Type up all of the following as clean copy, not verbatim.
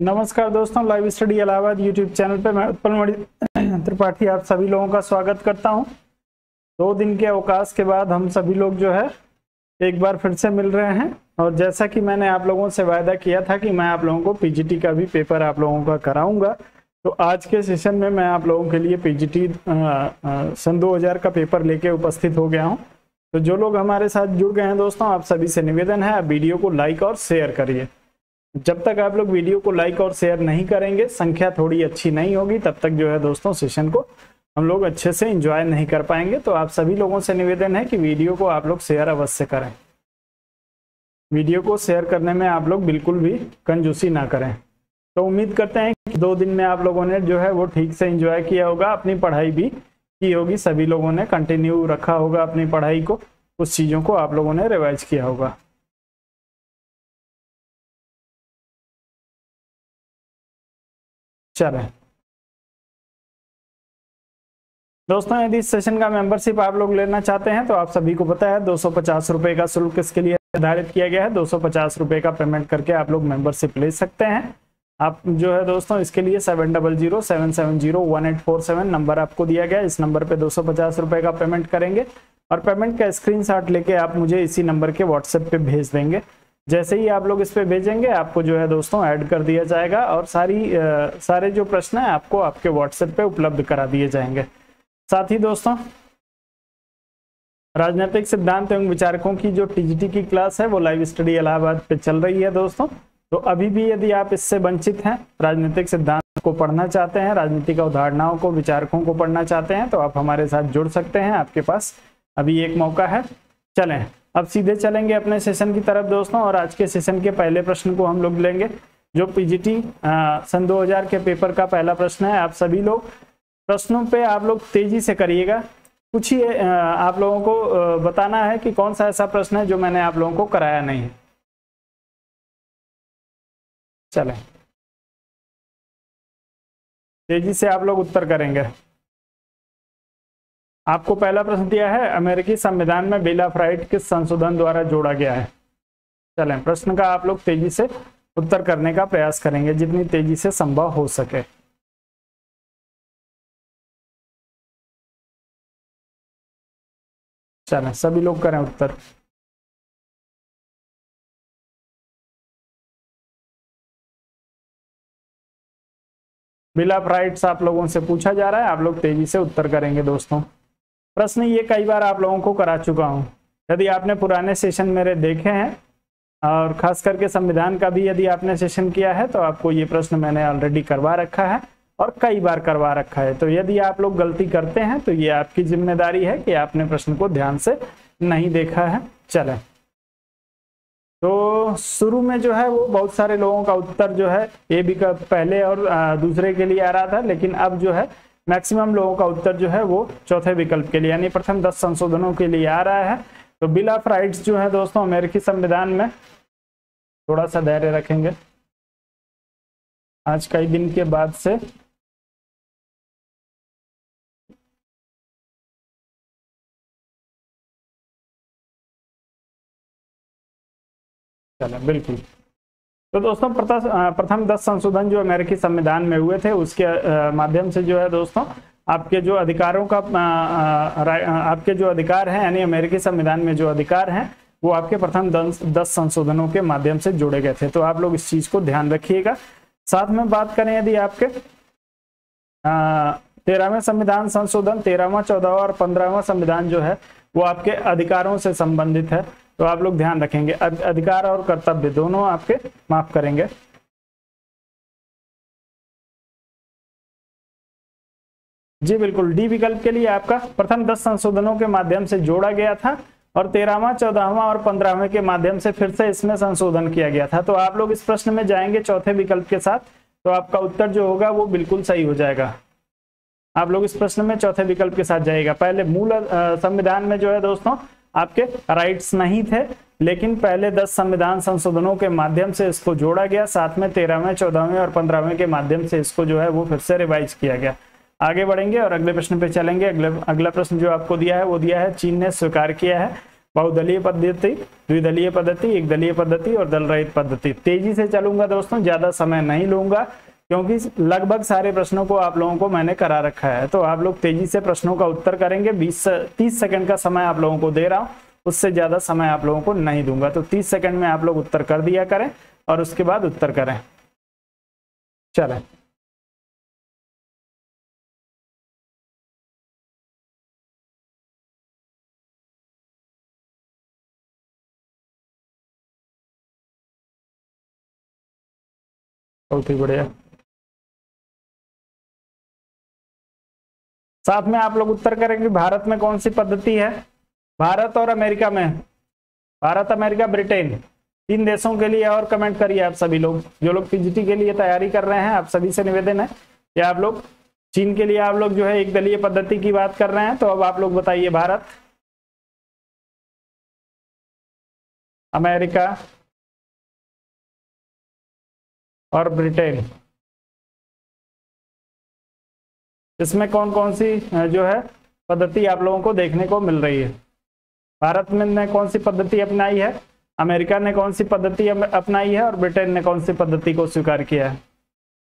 नमस्कार दोस्तों, live study Allahabad YouTube channel पे मैं उत्पल मणि त्रिपाठी आप सभी लोगों का स्वागत करता हूं। 2 दिन के अवकाश के बाद हम सभी लोग जो है एक बार फिर से मिल रहे हैं। और जैसा कि मैंने आप लोगों से वायदा किया था कि मैं आप लोगों को पीजीटी का भी पेपर आप लोगों का कराऊंगा, तो आज के सेशन में मैं आप लोगों के लिए पीजीटी सन 2000 का पेपर लेके उपस्थित हो गया हूँ। तो जो लोग हमारे साथ जुड़ गए हैं दोस्तों, आप सभी से निवेदन है, आप वीडियो को लाइक और शेयर करिए। जब तक आप लोग वीडियो को लाइक और शेयर नहीं करेंगे, संख्या थोड़ी अच्छी नहीं होगी, तब तक जो है दोस्तों सेशन को हम लोग अच्छे से एंजॉय नहीं कर पाएंगे। तो आप सभी लोगों से निवेदन है कि वीडियो को आप लोग शेयर अवश्य करें। वीडियो को शेयर करने में आप लोग बिल्कुल भी कंजूसी ना करें। तो उम्मीद करते हैं कि 2 दिन में आप लोगों ने जो है वो ठीक से एंजॉय किया होगा, अपनी पढ़ाई भी की होगी, सभी लोगों ने कंटिन्यू रखा होगा अपनी पढ़ाई को, कुछ चीज़ों को आप लोगों ने रिवाइज किया होगा। चलें दोस्तों, यदि इस सेशन का मेंबरशिप आप लोग लेना चाहते हैं तो आप सभी को पता है 250 रुपये का शुल्क इसके लिए निर्धारित किया गया है। 250 रुपये का पेमेंट करके आप लोग मेंबरशिप ले सकते हैं। आप जो है दोस्तों इसके लिए 7007701847 नंबर आपको दिया गया है। इस नंबर पे 250 रुपये का पेमेंट करेंगे और पेमेंट का स्क्रीनशॉट लेके आप मुझे इसी नंबर के व्हाट्सएप पे भेज देंगे। जैसे ही आप लोग इस पे भेजेंगे, आपको जो है दोस्तों ऐड कर दिया जाएगा और सारे जो प्रश्न है आपको आपके व्हाट्सएप पे उपलब्ध करा दिए जाएंगे। साथ ही दोस्तों, राजनीतिक सिद्धांत एवं विचारकों की जो टीजीटी की क्लास है वो लाइव स्टडी इलाहाबाद पे चल रही है दोस्तों। तो अभी भी यदि आप इससे वंचित हैं, राजनीतिक सिद्धांत को पढ़ना चाहते हैं, राजनीतिक अवधारणाओं को, विचारकों को पढ़ना चाहते हैं, तो आप हमारे साथ जुड़ सकते हैं। आपके पास अभी एक मौका है। चलें अब सीधे चलेंगे अपने सेशन की तरफ दोस्तों, और आज के सेशन के पहले प्रश्न को हम लोग लेंगे, जो पीजीटी सन 2000 के पेपर का पहला प्रश्न है। आप सभी लोग प्रश्नों पे आप लोग तेजी से करिएगा। कुछ ही आप लोगों को बताना है कि कौन सा ऐसा प्रश्न है जो मैंने आप लोगों को कराया नहीं है। चलें तेजी से आप लोग उत्तर करेंगे। आपको पहला प्रश्न दिया है, अमेरिकी संविधान में बिल ऑफ राइट किस संशोधन द्वारा जोड़ा गया है। चलें प्रश्न का आप लोग तेजी से उत्तर करने का प्रयास करेंगे, जितनी तेजी से संभव हो सके। चलें सभी लोग करें उत्तर। बिल ऑफ राइट्स आप लोगों से पूछा जा रहा है, आप लोग तेजी से उत्तर करेंगे दोस्तों। प्रश्न ये कई बार आप लोगों को करा चुका हूं। यदि आपने पुराने सेशन मेरे देखे हैं और खास करके संविधान का भी यदि आपने सेशन किया है, तो आपको ये प्रश्न मैंने ऑलरेडी करवा रखा है और कई बार करवा रखा है। तो यदि आप लोग गलती करते हैं तो ये आपकी जिम्मेदारी है कि आपने प्रश्न को ध्यान से नहीं देखा है। चलें तो शुरू में जो है वो बहुत सारे लोगों का उत्तर जो है ए बी का पहले और दूसरे के लिए आ रहा था, लेकिन अब जो है मैक्सिमम लोगों का उत्तर जो है वो चौथे विकल्प के लिए यानी प्रथम 10 संशोधनों के लिए आ रहा है। तो बिल ऑफ राइट्स जो है दोस्तों अमेरिकी संविधान में, थोड़ा सा धैर्य रखेंगे, आज कई दिन के बाद से चलें बिल्कुल। तो दोस्तों प्रथम 10 संशोधन जो अमेरिकी संविधान में हुए थे, उसके माध्यम से जो है दोस्तों आपके जो अधिकारों का आपके जो अधिकार हैं, यानी अमेरिकी संविधान में जो अधिकार हैं, वो आपके प्रथम 10 संशोधनों के माध्यम से जोड़े गए थे। तो आप लोग इस चीज को ध्यान रखिएगा। साथ में बात करें यदि आपके 13वें संविधान संशोधन, 13वां, 14वां और 15वां संविधान जो है वो आपके अधिकारों से संबंधित है। तो आप लोग ध्यान रखेंगे, अधिकार और कर्तव्य दोनों आपके माफ करेंगे। जी बिल्कुल, डी विकल्प के लिए आपका प्रथम 10 संशोधनों के माध्यम से जोड़ा गया था और 13वां, 14वां और 15वें के माध्यम से फिर से इसमें संशोधन किया गया था। तो आप लोग इस प्रश्न में जाएंगे चौथे विकल्प के साथ, तो आपका उत्तर जो होगा वो बिल्कुल सही हो जाएगा। आप लोग इस प्रश्न में चौथे विकल्प के साथ जाएगा। पहले मूल संविधान में जो है दोस्तों आपके राइट्स नहीं थे, लेकिन पहले 10 संविधान संशोधनों के माध्यम से इसको जोड़ा गया, साथ में 13वें, 14वें और 15वें के माध्यम से इसको जो है वो फिर से रिवाइज किया गया। आगे बढ़ेंगे और अगले प्रश्न पे चलेंगे। अगला प्रश्न जो आपको दिया है वो दिया है, चीन ने स्वीकार किया है बहुदलीय पद्धति, द्विदलीय पद्धति, एक दलीय पद्धति और दल रहित पद्धति। तेजी से चलूंगा दोस्तों, ज्यादा समय नहीं लूंगा क्योंकि लगभग सारे प्रश्नों को आप लोगों को मैंने करा रखा है। तो आप लोग तेजी से प्रश्नों का उत्तर करेंगे। 20-30 सेकंड का समय आप लोगों को दे रहा हूं, उससे ज्यादा समय आप लोगों को नहीं दूंगा। तो 30 सेकंड में आप लोग उत्तर कर दिया करें और उसके बाद उत्तर करें। चलें, बहुत ही बढ़िया। साथ में आप लोग उत्तर करेंगे भारत में कौन सी पद्धति है। भारत और अमेरिका में, भारत, अमेरिका, ब्रिटेन, 3 देशों के लिए और कमेंट करिए आप सभी लोग। जो लोग पीजीटी के लिए तैयारी कर रहे हैं, आप सभी से निवेदन है कि आप लोग चीन के लिए आप लोग जो है एक दलीय पद्धति की बात कर रहे हैं। तो अब आप लोग बताइए भारत, अमेरिका और ब्रिटेन, इसमें कौन कौन सी जो है पद्धति आप लोगों को देखने को मिल रही है। भारत में ने कौन सी पद्धति अपनाई है, अमेरिका ने कौन सी पद्धति अपनाई है और ब्रिटेन ने कौन सी पद्धति को स्वीकार किया है।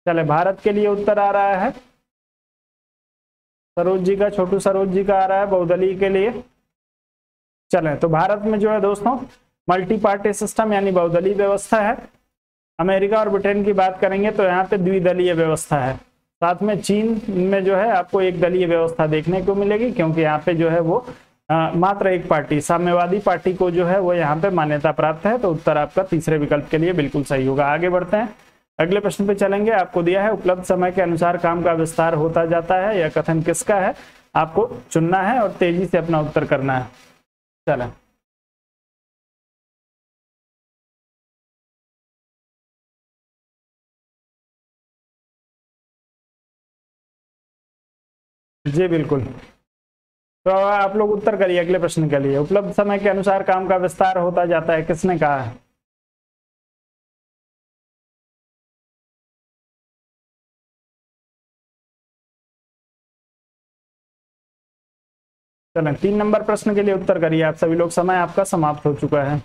चले, भारत के लिए उत्तर आ रहा है सरोज जी का, छोटू सरोज जी का आ रहा है बहुदलीय के लिए। चलें, तो भारत में जो है दोस्तों मल्टी पार्टी सिस्टम यानी बहुदलीय व्यवस्था है। अमेरिका और ब्रिटेन की बात करेंगे तो यहाँ पे द्विदलीय व्यवस्था है। साथ में चीन में जो है आपको एक दलीय व्यवस्था देखने को मिलेगी, क्योंकि यहाँ पे जो है वो मात्र एक पार्टी, साम्यवादी पार्टी को जो है वो यहाँ पे मान्यता प्राप्त है। तो उत्तर आपका तीसरे विकल्प के लिए बिल्कुल सही होगा। आगे बढ़ते हैं, अगले प्रश्न पे चलेंगे। आपको दिया है उपलब्ध समय के अनुसार काम का विस्तार होता जाता है, यह कथन किसका है, आपको चुनना है और तेजी से अपना उत्तर करना है। चलें, जी बिल्कुल। तो आप लोग उत्तर करिए अगले प्रश्न के लिए। उपलब्ध समय के अनुसार काम का विस्तार होता जाता है, किसने कहा है। चलें, 3 नंबर प्रश्न के लिए उत्तर करिए आप सभी लोग, समय आपका समाप्त हो चुका है।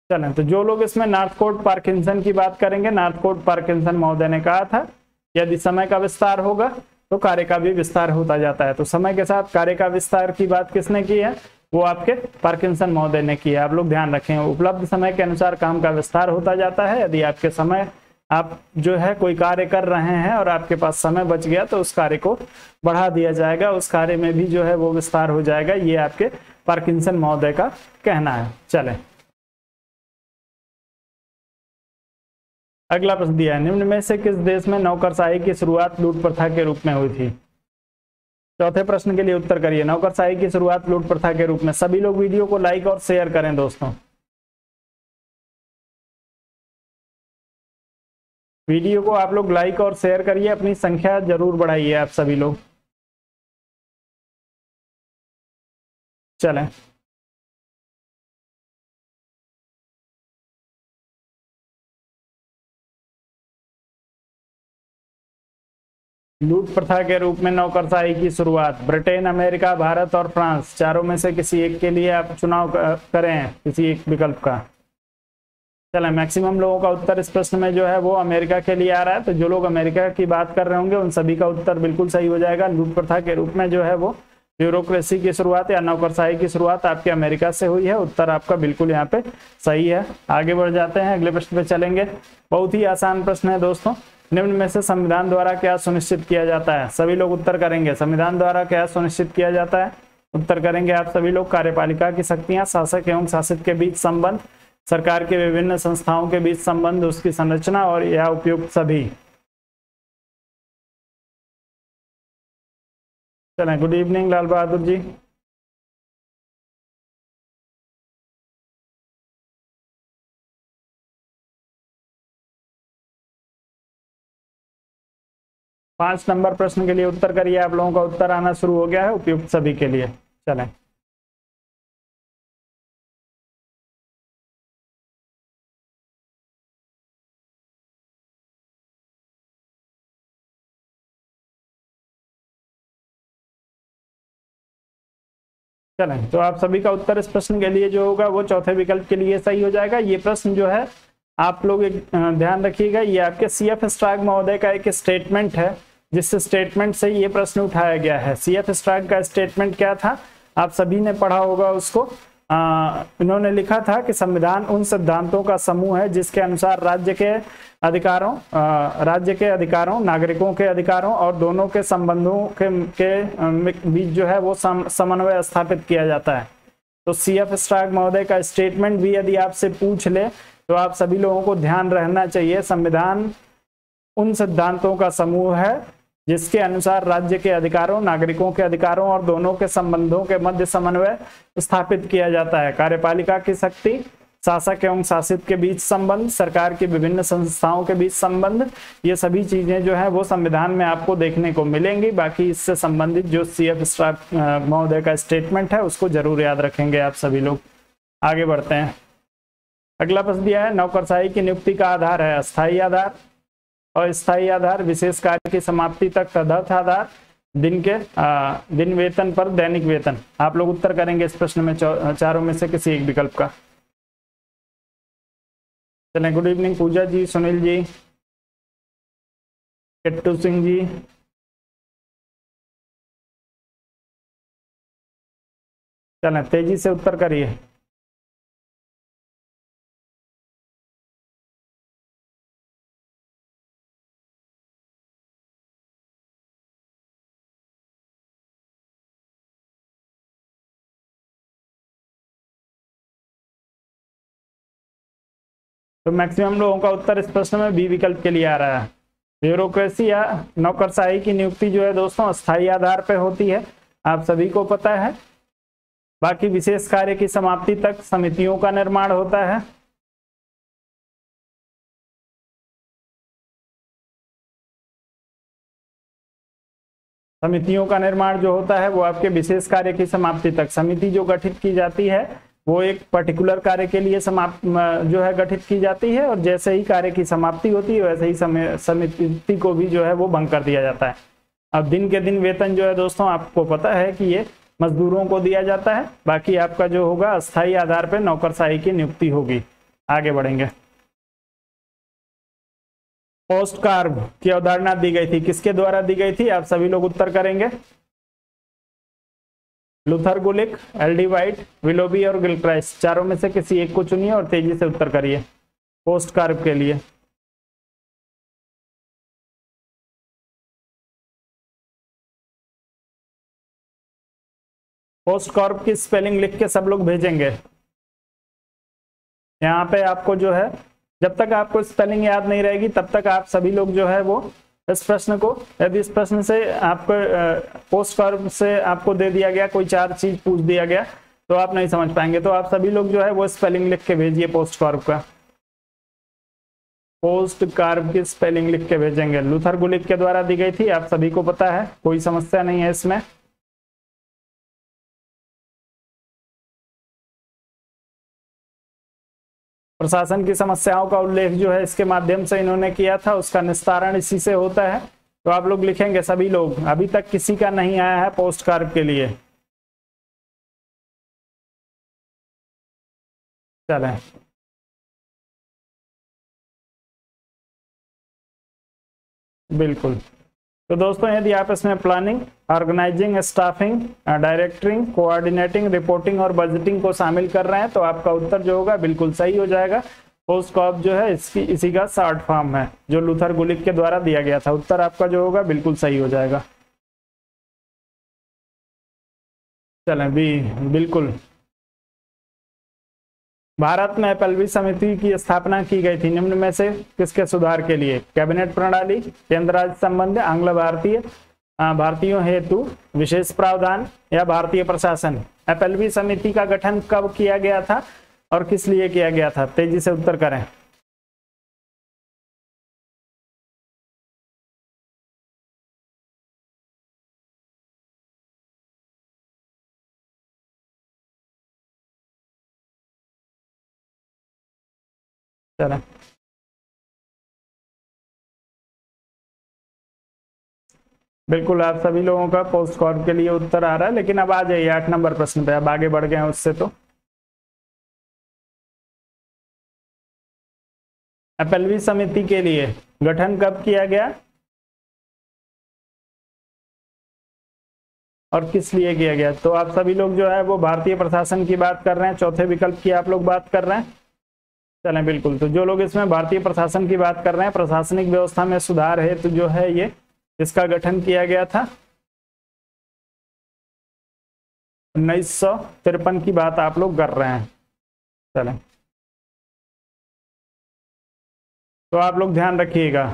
चलें, तो जो लोग इसमें नॉर्थकोट पार्किंसन की बात करेंगे, नॉर्थकोट पार्किंसन महोदय ने कहा था यदि समय का विस्तार होगा तो कार्य का भी विस्तार होता जाता है। तो समय के साथ कार्य का विस्तार की बात किसने की है, वो आपके पार्किंसन महोदय ने की है। आप लोग ध्यान रखें, उपलब्ध समय के अनुसार काम का विस्तार होता जाता है। यदि आपके समय, आप जो है कोई कार्य कर रहे हैं और आपके पास समय बच गया तो उस कार्य को बढ़ा दिया जाएगा, उस कार्य में भी जो है वो विस्तार हो जाएगा। ये आपके पार्किंसन महोदय का कहना है। चलें, अगला प्रश्न दिया है, निम्न में से किस देश में नौकरशाही की शुरुआत लूट प्रथा के रूप में हुई थी। चौथे प्रश्न के लिए उत्तर करिए, नौकरशाही की शुरुआत लूट प्रथा के रूप में। सभी लोग वीडियो को लाइक और शेयर करें दोस्तों, वीडियो को आप लोग लाइक और शेयर करिए, अपनी संख्या जरूर बढ़ाइए आप सभी लोग। चलें, लूट प्रथा के रूप में नौकरशाही की शुरुआत, ब्रिटेन, अमेरिका, भारत और फ्रांस, चारों में से किसी एक के लिए आप चुनाव करें, किसी एक विकल्प का। चलें, मैक्सिमम लोगों का उत्तर इस प्रश्न में जो है वो अमेरिका के लिए आ रहा है। तो जो लोग अमेरिका की बात कर रहे होंगे उन सभी का उत्तर बिल्कुल सही हो जाएगा। लूट प्रथा के रूप में जो है वो ब्यूरोक्रेसी की शुरुआत या नौकरशाही की शुरुआत आपके अमेरिका से हुई है। उत्तर आपका बिल्कुल यहाँ पे सही है। आगे बढ़ जाते हैं, अगले प्रश्न पे चलेंगे। बहुत ही आसान प्रश्न है दोस्तों, निम्न में से संविधान द्वारा क्या सुनिश्चित किया जाता है। सभी लोग उत्तर करेंगे, संविधान द्वारा क्या सुनिश्चित किया जाता है। उत्तर करेंगे आप सभी लोग, कार्यपालिका की शक्तियां, शासक एवं शासित के बीच संबंध, सरकार के विभिन्न संस्थाओं के बीच संबंध, उसकी संरचना और या उपयुक्त सभी। चलें, गुड इवनिंग लाल बहादुर जी। पांच नंबर प्रश्न के लिए उत्तर करिए, आप लोगों का उत्तर आना शुरू हो गया है, उपयुक्त सभी के लिए। चलें, चलें, तो आप सभी का उत्तर इस प्रश्न के लिए जो होगा वो चौथे विकल्प के लिए सही हो जाएगा। ये प्रश्न जो है आप लोग एक ध्यान रखिएगा, ये आपके सीएफ स्ट्राग महोदय का एक स्टेटमेंट है, जिस स्टेटमेंट से ये प्रश्न उठाया गया है। सीएफ स्ट्राग का स्टेटमेंट क्या था, आप सभी ने पढ़ा होगा उसको। इन्होंने लिखा था कि संविधान उन सिद्धांतों का समूह है जिसके अनुसार राज्य के अधिकारों, नागरिकों के अधिकारों और दोनों के संबंधों के बीच जो है वो समन्वय स्थापित किया जाता है। तो सीएफ स्ट्राग महोदय का स्टेटमेंट भी यदि आपसे पूछ ले तो आप सभी लोगों को ध्यान रहना चाहिए, संविधान उन सिद्धांतों का समूह है जिसके अनुसार राज्य के अधिकारों, नागरिकों के अधिकारों और दोनों के संबंधों के मध्य समन्वय स्थापित किया जाता है। कार्यपालिका की शक्ति, शासक एवं शासित के बीच संबंध, सरकार की विभिन्न संस्थाओं के बीच संबंध, ये सभी चीजें जो है वो संविधान में आपको देखने को मिलेंगी। बाकी इससे संबंधित जो सीएफ स्ट्राग महोदय का स्टेटमेंट है उसको जरूर याद रखेंगे आप सभी लोग। आगे बढ़ते हैं। अगला प्रश्न दिया है, नौकरशाही की नियुक्ति का आधार है अस्थायी आधार, अस्थायी आधार, विशेष कार्य की समाप्ति तक तदर्थ आधार, दिन वेतन पर दैनिक वेतन। आप लोग उत्तर करेंगे इस प्रश्न में चारों में से किसी एक विकल्प का। चलें, गुड इवनिंग पूजा जी, सुनील जी, किट्टू सिंह जी। चलें, तेजी से उत्तर करिए। तो मैक्सिमम लोगों का उत्तर इस प्रश्न में बी विकल्प के लिए आ रहा है। ब्यूरोक्रेसी या नौकरशाही की नियुक्ति जो है दोस्तों अस्थायी आधार पर होती है, आप सभी को पता है। बाकी विशेष कार्य की समाप्ति तक समितियों का निर्माण होता है। समितियों का निर्माण जो होता है वो आपके विशेष कार्य की समाप्ति तक, समिति जो गठित की जाती है वो एक पर्टिकुलर कार्य के लिए समाप्त जो है गठित की जाती है, और जैसे ही कार्य की समाप्ति होती है वैसे ही समिति को भी जो है वो भंग कर दिया जाता है। अब दिन के दिन वेतन जो है दोस्तों आपको पता है कि ये मजदूरों को दिया जाता है। बाकी आपका जो होगा अस्थायी आधार पर नौकरशाही की नियुक्ति होगी। आगे बढ़ेंगे। पोस्ट कार्ब की अवधारणा दी गई थी, किसके द्वारा दी गई थी, आप सभी लोग उत्तर करेंगे। लूथर गुलिक, एलडी वाइट, विलोबी और गिलक्राइस्ट, चारों में से किसी एक को चुनिए और तेजी से उत्तर करिए पोस्ट कार्ब के लिए। पोस्ट कार्ब की स्पेलिंग लिख के सब लोग भेजेंगे। यहाँ पे आपको जो है जब तक आपको स्पेलिंग याद नहीं रहेगी तब तक आप सभी लोग जो है वो इस प्रश्न को, यदि इस प्रश्न से आपको पोस्ट कार्ब से आपको दे दिया गया, कोई चार चीज पूछ दिया गया तो आप नहीं समझ पाएंगे। तो आप सभी लोग जो है वो स्पेलिंग लिख के भेजिए पोस्ट कार्ब का। पोस्ट कार्ब की स्पेलिंग लिख के भेजेंगे। लूथर गुलिक के द्वारा दी गई थी, आप सभी को पता है, कोई समस्या नहीं है इसमें। प्रशासन की समस्याओं का उल्लेख जो है इसके माध्यम से इन्होंने किया था, उसका निस्तारण इसी से होता है। तो आप लोग लिखेंगे सभी लोग। अभी तक किसी का नहीं आया है पोस्ट कार्ब के लिए। चलें, बिल्कुल। तो दोस्तों यदि आप इसमें planning, organising, staffing, directing, coordinating, reporting और बजटिंग को शामिल कर रहे हैं तो आपका उत्तर जो होगा बिल्कुल सही हो जाएगा। पोस्ट कार्ब जो है इसी का शॉर्ट फॉर्म है जो लूथर गुलिक के द्वारा दिया गया था। उत्तर आपका जो होगा बिल्कुल सही हो जाएगा। चलें, बी बिल्कुल। भारत में एपएलबी समिति की स्थापना की गई थी निम्न में से किसके सुधार के लिए, कैबिनेट प्रणाली, केंद्र राज्य संबंध, आंग्ल भारतीय, भारतीयों हेतु विशेष प्रावधान या भारतीय प्रशासन। एपएलबी समिति का गठन कब किया गया था और किस लिए किया गया था, तेजी से उत्तर करें। चलें, बिल्कुल आप सभी लोगों का पोस्ट कॉर्प के लिए उत्तर आ रहा है, लेकिन अब आ जाइए 8 नंबर प्रश्न पे। अब आगे बढ़ गए हैं उससे। तो अपेलवी समिति के लिए गठन कब किया गया और किस लिए किया गया? तो आप सभी लोग जो है वो भारतीय प्रशासन की बात कर रहे हैं, चौथे विकल्प की आप लोग बात कर रहे हैं। चलें बिल्कुल, तो जो लोग इसमें भारतीय प्रशासन की बात कर रहे हैं, प्रशासनिक व्यवस्था में सुधार है, तो जो है ये इसका गठन किया गया था 1953 की बात आप लोग कर रहे हैं। चलें, तो आप लोग ध्यान रखिएगा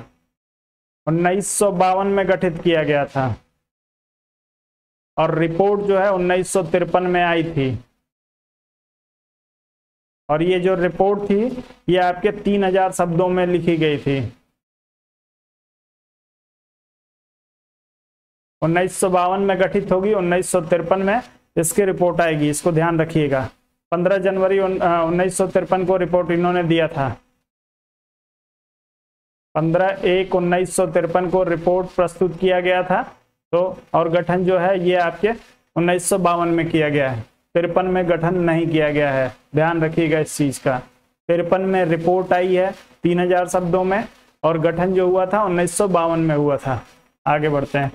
1952 में गठित किया गया था और रिपोर्ट जो है 1953 में आई थी। और ये जो रिपोर्ट थी ये आपके 3000 शब्दों में लिखी गई थी। 1952 में गठित होगी, 1953 में इसकी रिपोर्ट आएगी, इसको ध्यान रखिएगा। 15 जनवरी 1953 को रिपोर्ट इन्होंने दिया था। 15/1/1953 को रिपोर्ट प्रस्तुत किया गया था। तो और गठन जो है ये आपके 1952 में किया गया है, 53 में गठन नहीं किया गया है, ध्यान रखिएगा इस चीज का। 53 में रिपोर्ट आई है 3000 शब्दों में और गठन जो हुआ था 1952 में हुआ था। आगे बढ़ते हैं।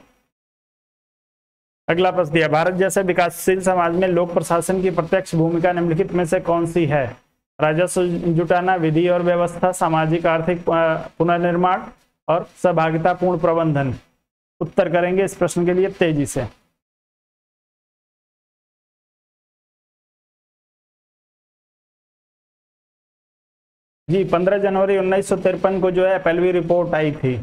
अगला प्रश्न दिया, भारत जैसे विकासशील समाज में लोक प्रशासन की प्रत्यक्ष भूमिका निम्नलिखित में से कौन सी है? राजस्व जुटाना, विधि और व्यवस्था, सामाजिक आर्थिक पुनर्निर्माण और सहभागितापूर्ण प्रबंधन। उत्तर करेंगे इस प्रश्न के लिए तेजी से। जी 15 जनवरी 1953 को जो है पहली रिपोर्ट आई थी।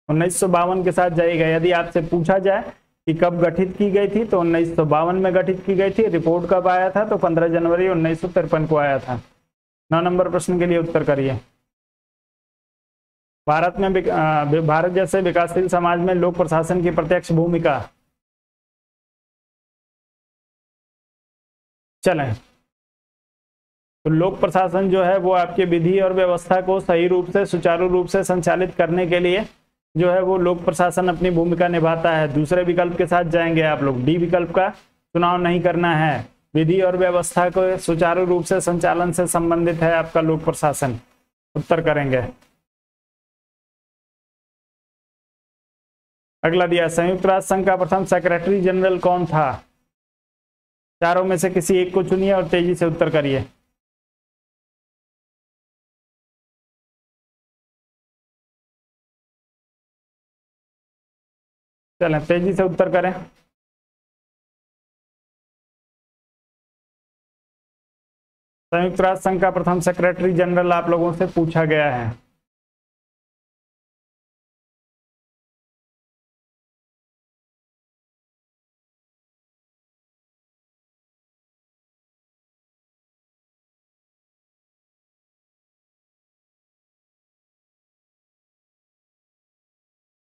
1952 के साथ जाएगा। यदि आपसे पूछा जाए कि कब गठित की गई थी तो 1952 में गठित की गई थी। रिपोर्ट कब आया था? तो 15 जनवरी 1953 को आया था। 9 नंबर प्रश्न के लिए उत्तर करिए। भारत जैसे विकासशील समाज में लोक प्रशासन की प्रत्यक्ष भूमिका। चलें, तो लोक प्रशासन जो है वो आपके विधि और व्यवस्था को सही रूप से, सुचारू रूप से संचालित करने के लिए जो है वो लोक प्रशासन अपनी भूमिका निभाता है। दूसरे विकल्प के साथ जाएंगे आप लोग, डी विकल्प का चुनाव नहीं करना है। विधि और व्यवस्था को सुचारू रूप से संचालन से संबंधित है आपका लोक प्रशासन। उत्तर करेंगे। अगला दिया, संयुक्त राष्ट्र संघ का प्रथम सेक्रेटरी जनरल कौन था? चारों में से किसी एक को चुनिए और तेजी से उत्तर करिए। चलें तेजी से उत्तर करें। संयुक्त राष्ट्र संघ का प्रथम सेक्रेटरी जनरल आप लोगों से पूछा गया है।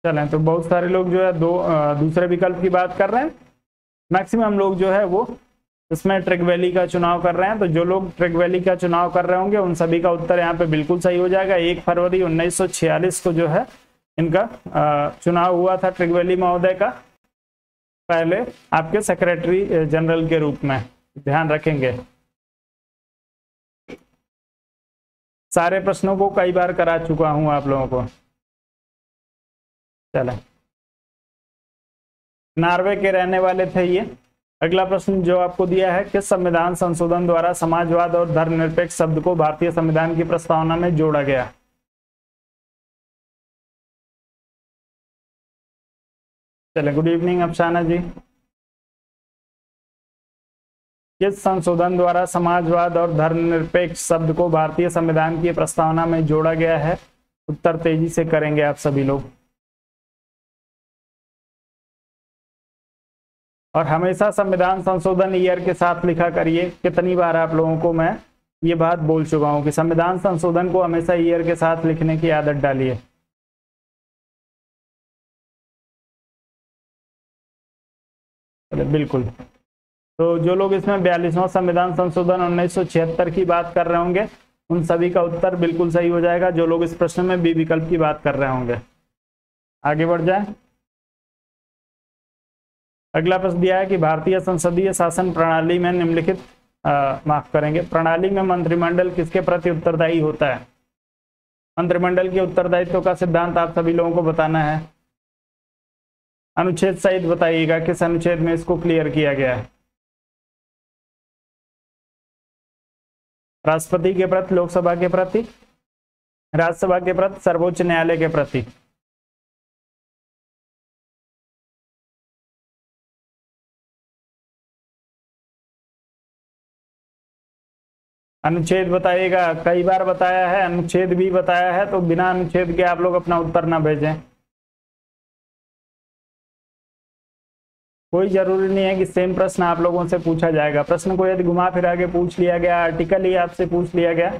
चलें, तो बहुत सारे लोग जो है दूसरे विकल्प की बात कर रहे हैं। मैक्सिमम लोग जो है वो इसमें ट्रिक वैली का चुनाव कर रहे हैं। तो जो लोग ट्रिक वैली का चुनाव कर रहे होंगे उन सभी का उत्तर यहाँ पे बिल्कुल सही हो जाएगा। 1 फरवरी 1946 को जो है इनका चुनाव हुआ था ट्रिक वैली महोदय का, पहले आपके सेक्रेटरी जनरल के रूप में। ध्यान रखेंगे, सारे प्रश्नों को कई बार करा चुका हूं आप लोगों को। चलें, नॉर्वे के रहने वाले थे ये। अगला प्रश्न जो आपको दिया है, किस संविधान संशोधन द्वारा समाजवाद और धर्मनिरपेक्ष शब्द को भारतीय संविधान की प्रस्तावना में जोड़ा गया? चले, गुड इवनिंग अफसाना जी। किस संशोधन द्वारा समाजवाद और धर्मनिरपेक्ष शब्द को भारतीय संविधान की प्रस्तावना में जोड़ा गया है? उत्तर तेजी से करेंगे आप सभी लोग। और हमेशा संविधान संशोधन ईयर के साथ लिखा करिए। कितनी बार आप लोगों को मैं ये बात बोल चुका हूं कि संविधान संशोधन को हमेशा ईयर के साथ लिखने की आदत डालिए। बिल्कुल, तो जो लोग इसमें 42वां संविधान संशोधन 1976 की बात कर रहे होंगे उन सभी का उत्तर बिल्कुल सही हो जाएगा, जो लोग इस प्रश्न में बी विकल्प की बात कर रहे होंगे। आगे बढ़ जाए। अगला प्रश्न दिया है कि भारतीय संसदीय शासन प्रणाली में निम्नलिखित माफ करेंगे, प्रणाली में मंत्रिमंडल किसके प्रति उत्तरदायी होता है? मंत्रिमंडल के उत्तरदायित्व का सिद्धांत आप सभी लोगों को बताना है। अनुच्छेद सहित बताइएगा किस अनुच्छेद में इसको क्लियर किया गया है। राष्ट्रपति के प्रति, लोकसभा के प्रति, राज्यसभा के प्रति, सर्वोच्च न्यायालय के प्रति। अनुच्छेद बताइएगा, कई बार बताया है, अनुच्छेद भी बताया है, तो बिना अनुच्छेद के आप लोग अपना उत्तर ना भेजें। कोई जरूरी नहीं है कि सेम प्रश्न आप लोगों से पूछा जाएगा। प्रश्न को यदि घुमा फिरा के पूछ लिया गया, आर्टिकल ही आपसे पूछ लिया गया,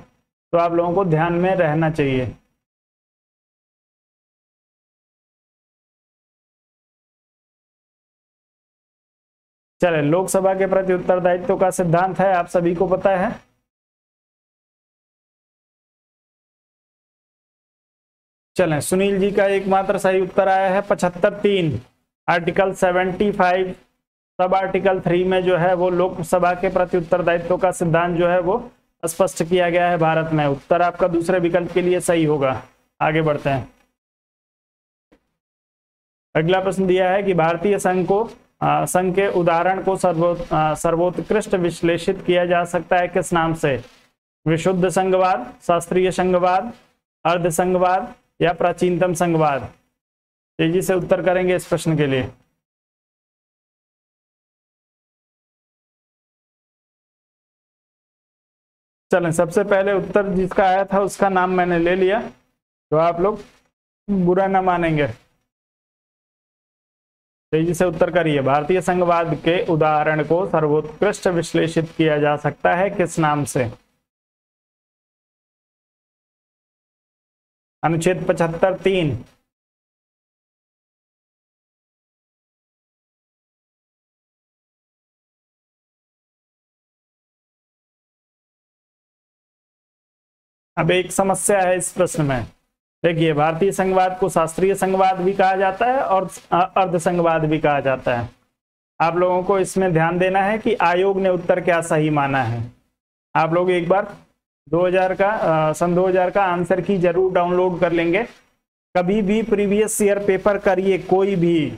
तो आप लोगों को ध्यान में रहना चाहिए। चले, लोकसभा के प्रति उत्तरदायित्व का सिद्धांत है, आप सभी को पता है। चलें, सुनील जी का एकमात्र सही उत्तर आया है 75(3). आर्टिकल 75 सब आर्टिकल 3 में जो है वो लोकसभा के प्रति उत्तरदायित्व का सिद्धांत जो है वो स्पष्ट किया गया है भारत में। उत्तर आपका दूसरे विकल्प के लिए सही होगा। आगे बढ़ते हैं। अगला प्रश्न दिया है कि भारतीय संघ के उदाहरण को सर्वोत्कृष्ट विश्लेषित किया जा सकता है किस नाम से? विशुद्ध संघवाद, शास्त्रीय संघवाद, अर्ध संघवाद या प्राचीनतम संघवाद? तेजी से उत्तर करेंगे इस प्रश्न के लिए। चलें, सबसे पहले उत्तर जिसका आया था उसका नाम मैंने ले लिया, तो आप लोग बुरा ना मानेंगे। तेजी से उत्तर करिए। भारतीय संघवाद के उदाहरण को सर्वोत्कृष्ट विश्लेषित किया जा सकता है किस नाम से? अनुच्छेद 75(3). अब एक समस्या है इस प्रश्न में। देखिए, भारतीय संघवाद को शास्त्रीय संघवाद भी कहा जाता है और अर्ध संघवाद भी कहा जाता है। आप लोगों को इसमें ध्यान देना है कि आयोग ने उत्तर क्या सही माना है। आप लोग एक बार सन 2000 का आंसर की जरूर डाउनलोड कर लेंगे। कभी भी प्रीवियस ईयर पेपर करिए, कोई भी,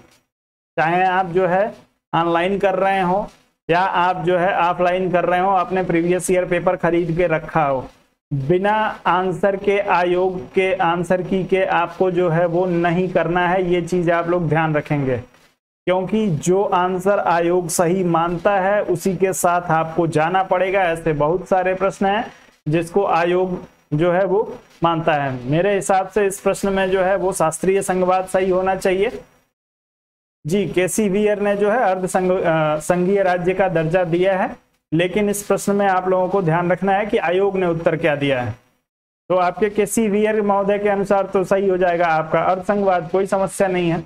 चाहे आप जो है ऑनलाइन कर रहे हो या आप जो है ऑफलाइन कर रहे हो, आपने प्रीवियस ईयर पेपर खरीद के रखा हो, बिना आंसर के आयोग के आंसर की के आपको जो है वो नहीं करना है। ये चीज आप लोग ध्यान रखेंगे, क्योंकि जो आंसर आयोग सही मानता है उसी के साथ आपको जाना पड़ेगा। ऐसे बहुत सारे प्रश्न हैं जिसको आयोग जो है वो मानता है। मेरे हिसाब से इस प्रश्न में जो है वो शास्त्रीय संघवाद सही होना चाहिए। जी, केसी वीयर ने जो है अर्ध संघीय राज्य का दर्जा दिया है, लेकिन इस प्रश्न में आप लोगों को ध्यान रखना है कि आयोग ने उत्तर क्या दिया है। तो आपके केसी वीयर महोदय के अनुसार तो सही हो जाएगा आपका अर्ध संघवाद, कोई समस्या नहीं है।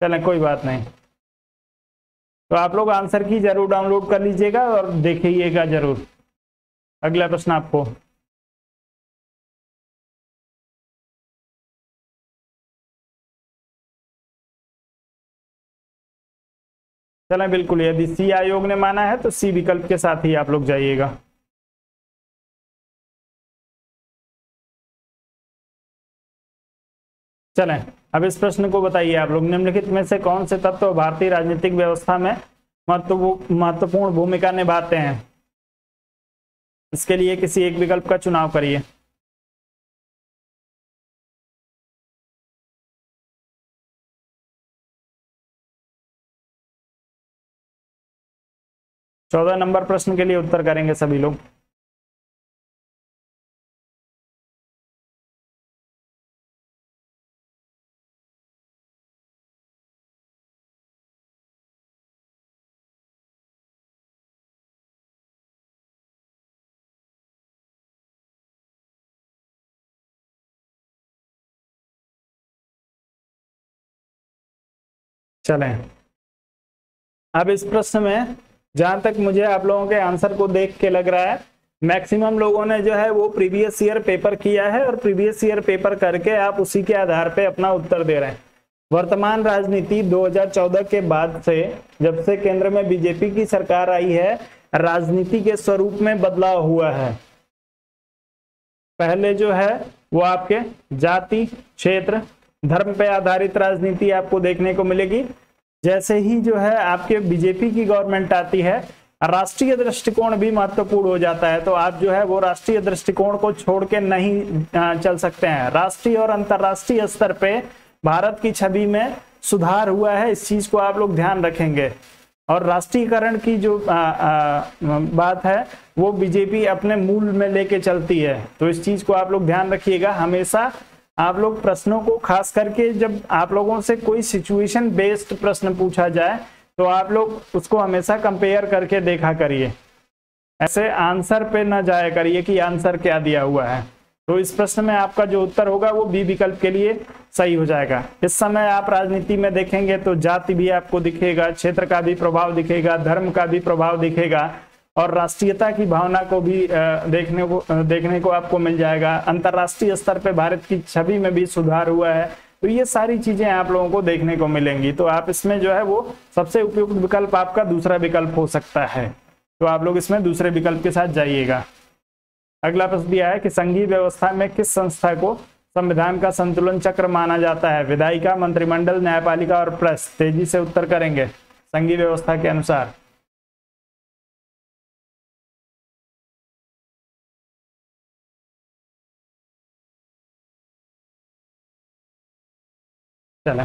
चलें, कोई बात नहीं। तो आप लोग आंसर की जरूर डाउनलोड कर लीजिएगा और देखिएगा जरूर। अगला प्रश्न आपको, चलें, बिल्कुल, यदि सी आयोग ने माना है तो सी विकल्प के साथ ही आप लोग जाइएगा। चलें, अब इस प्रश्न को बताइए आप लोग, निम्नलिखित में से कौन से तत्व भारतीय राजनीतिक व्यवस्था में महत्वपूर्ण भूमिका निभाते हैं? इसके लिए किसी एक विकल्प का चुनाव करिए। चौदह नंबर प्रश्न के लिए उत्तर करेंगे सभी लोग। चलें, अब इस प्रश्न में जहां तक मुझे आप लोगों के आंसर को देख के लग रहा है, मैक्सिमम लोगों ने जो है वो प्रीवियस ईयर पेपर किया है और प्रीवियस ईयर पेपर करके आप उसी के आधार पे अपना उत्तर दे रहे हैं। वर्तमान राजनीति 2014 के बाद से, जब से केंद्र में बीजेपी की सरकार आई है, राजनीति के स्वरूप में बदलाव हुआ है। पहले जो है वो आपके जाति, क्षेत्र, धर्म पे आधारित राजनीति आपको देखने को मिलेगी। जैसे ही जो है आपके बीजेपी की गवर्नमेंट आती है, राष्ट्रीय दृष्टिकोण भी महत्वपूर्ण हो जाता है। तो आप जो है वो राष्ट्रीय दृष्टिकोण को छोड़ के नहीं चल सकते हैं। राष्ट्रीय और अंतर्राष्ट्रीय स्तर पे भारत की छवि में सुधार हुआ है, इस चीज को आप लोग ध्यान रखेंगे। और राष्ट्रीयकरण की जो बात है वो बीजेपी अपने मूल में लेके चलती है, तो इस चीज को आप लोग ध्यान रखिएगा। हमेशा आप लोग प्रश्नों को, खास करके जब आप लोगों से कोई सिचुएशन बेस्ड प्रश्न पूछा जाए तो आप लोग उसको हमेशा कंपेयर करके देखा करिए, ऐसे आंसर पे ना जाया करिए कि आंसर क्या दिया हुआ है। तो इस प्रश्न में आपका जो उत्तर होगा वो बी विकल्प के लिए सही हो जाएगा। इस समय आप राजनीति में देखेंगे तो जाति भी आपको दिखेगा, क्षेत्र का भी प्रभाव दिखेगा, धर्म का भी प्रभाव दिखेगा और राष्ट्रीयता की भावना को भी देखने को आपको मिल जाएगा। अंतर्राष्ट्रीय स्तर पे भारत की छवि में भी सुधार हुआ है, तो ये सारी चीजें आप लोगों को देखने को मिलेंगी। तो आप इसमें जो है वो सबसे उपयुक्त विकल्प आपका दूसरा विकल्प हो सकता है, तो आप लोग इसमें दूसरे विकल्प के साथ जाइएगा। अगला प्रश्न दिया है कि संघीय व्यवस्था में किस संस्था को संविधान का संतुलन चक्र माना जाता है? विधायिका, मंत्रिमंडल, न्यायपालिका और प्रेस। तेजी से उत्तर करेंगे संघीय व्यवस्था के अनुसार। चले,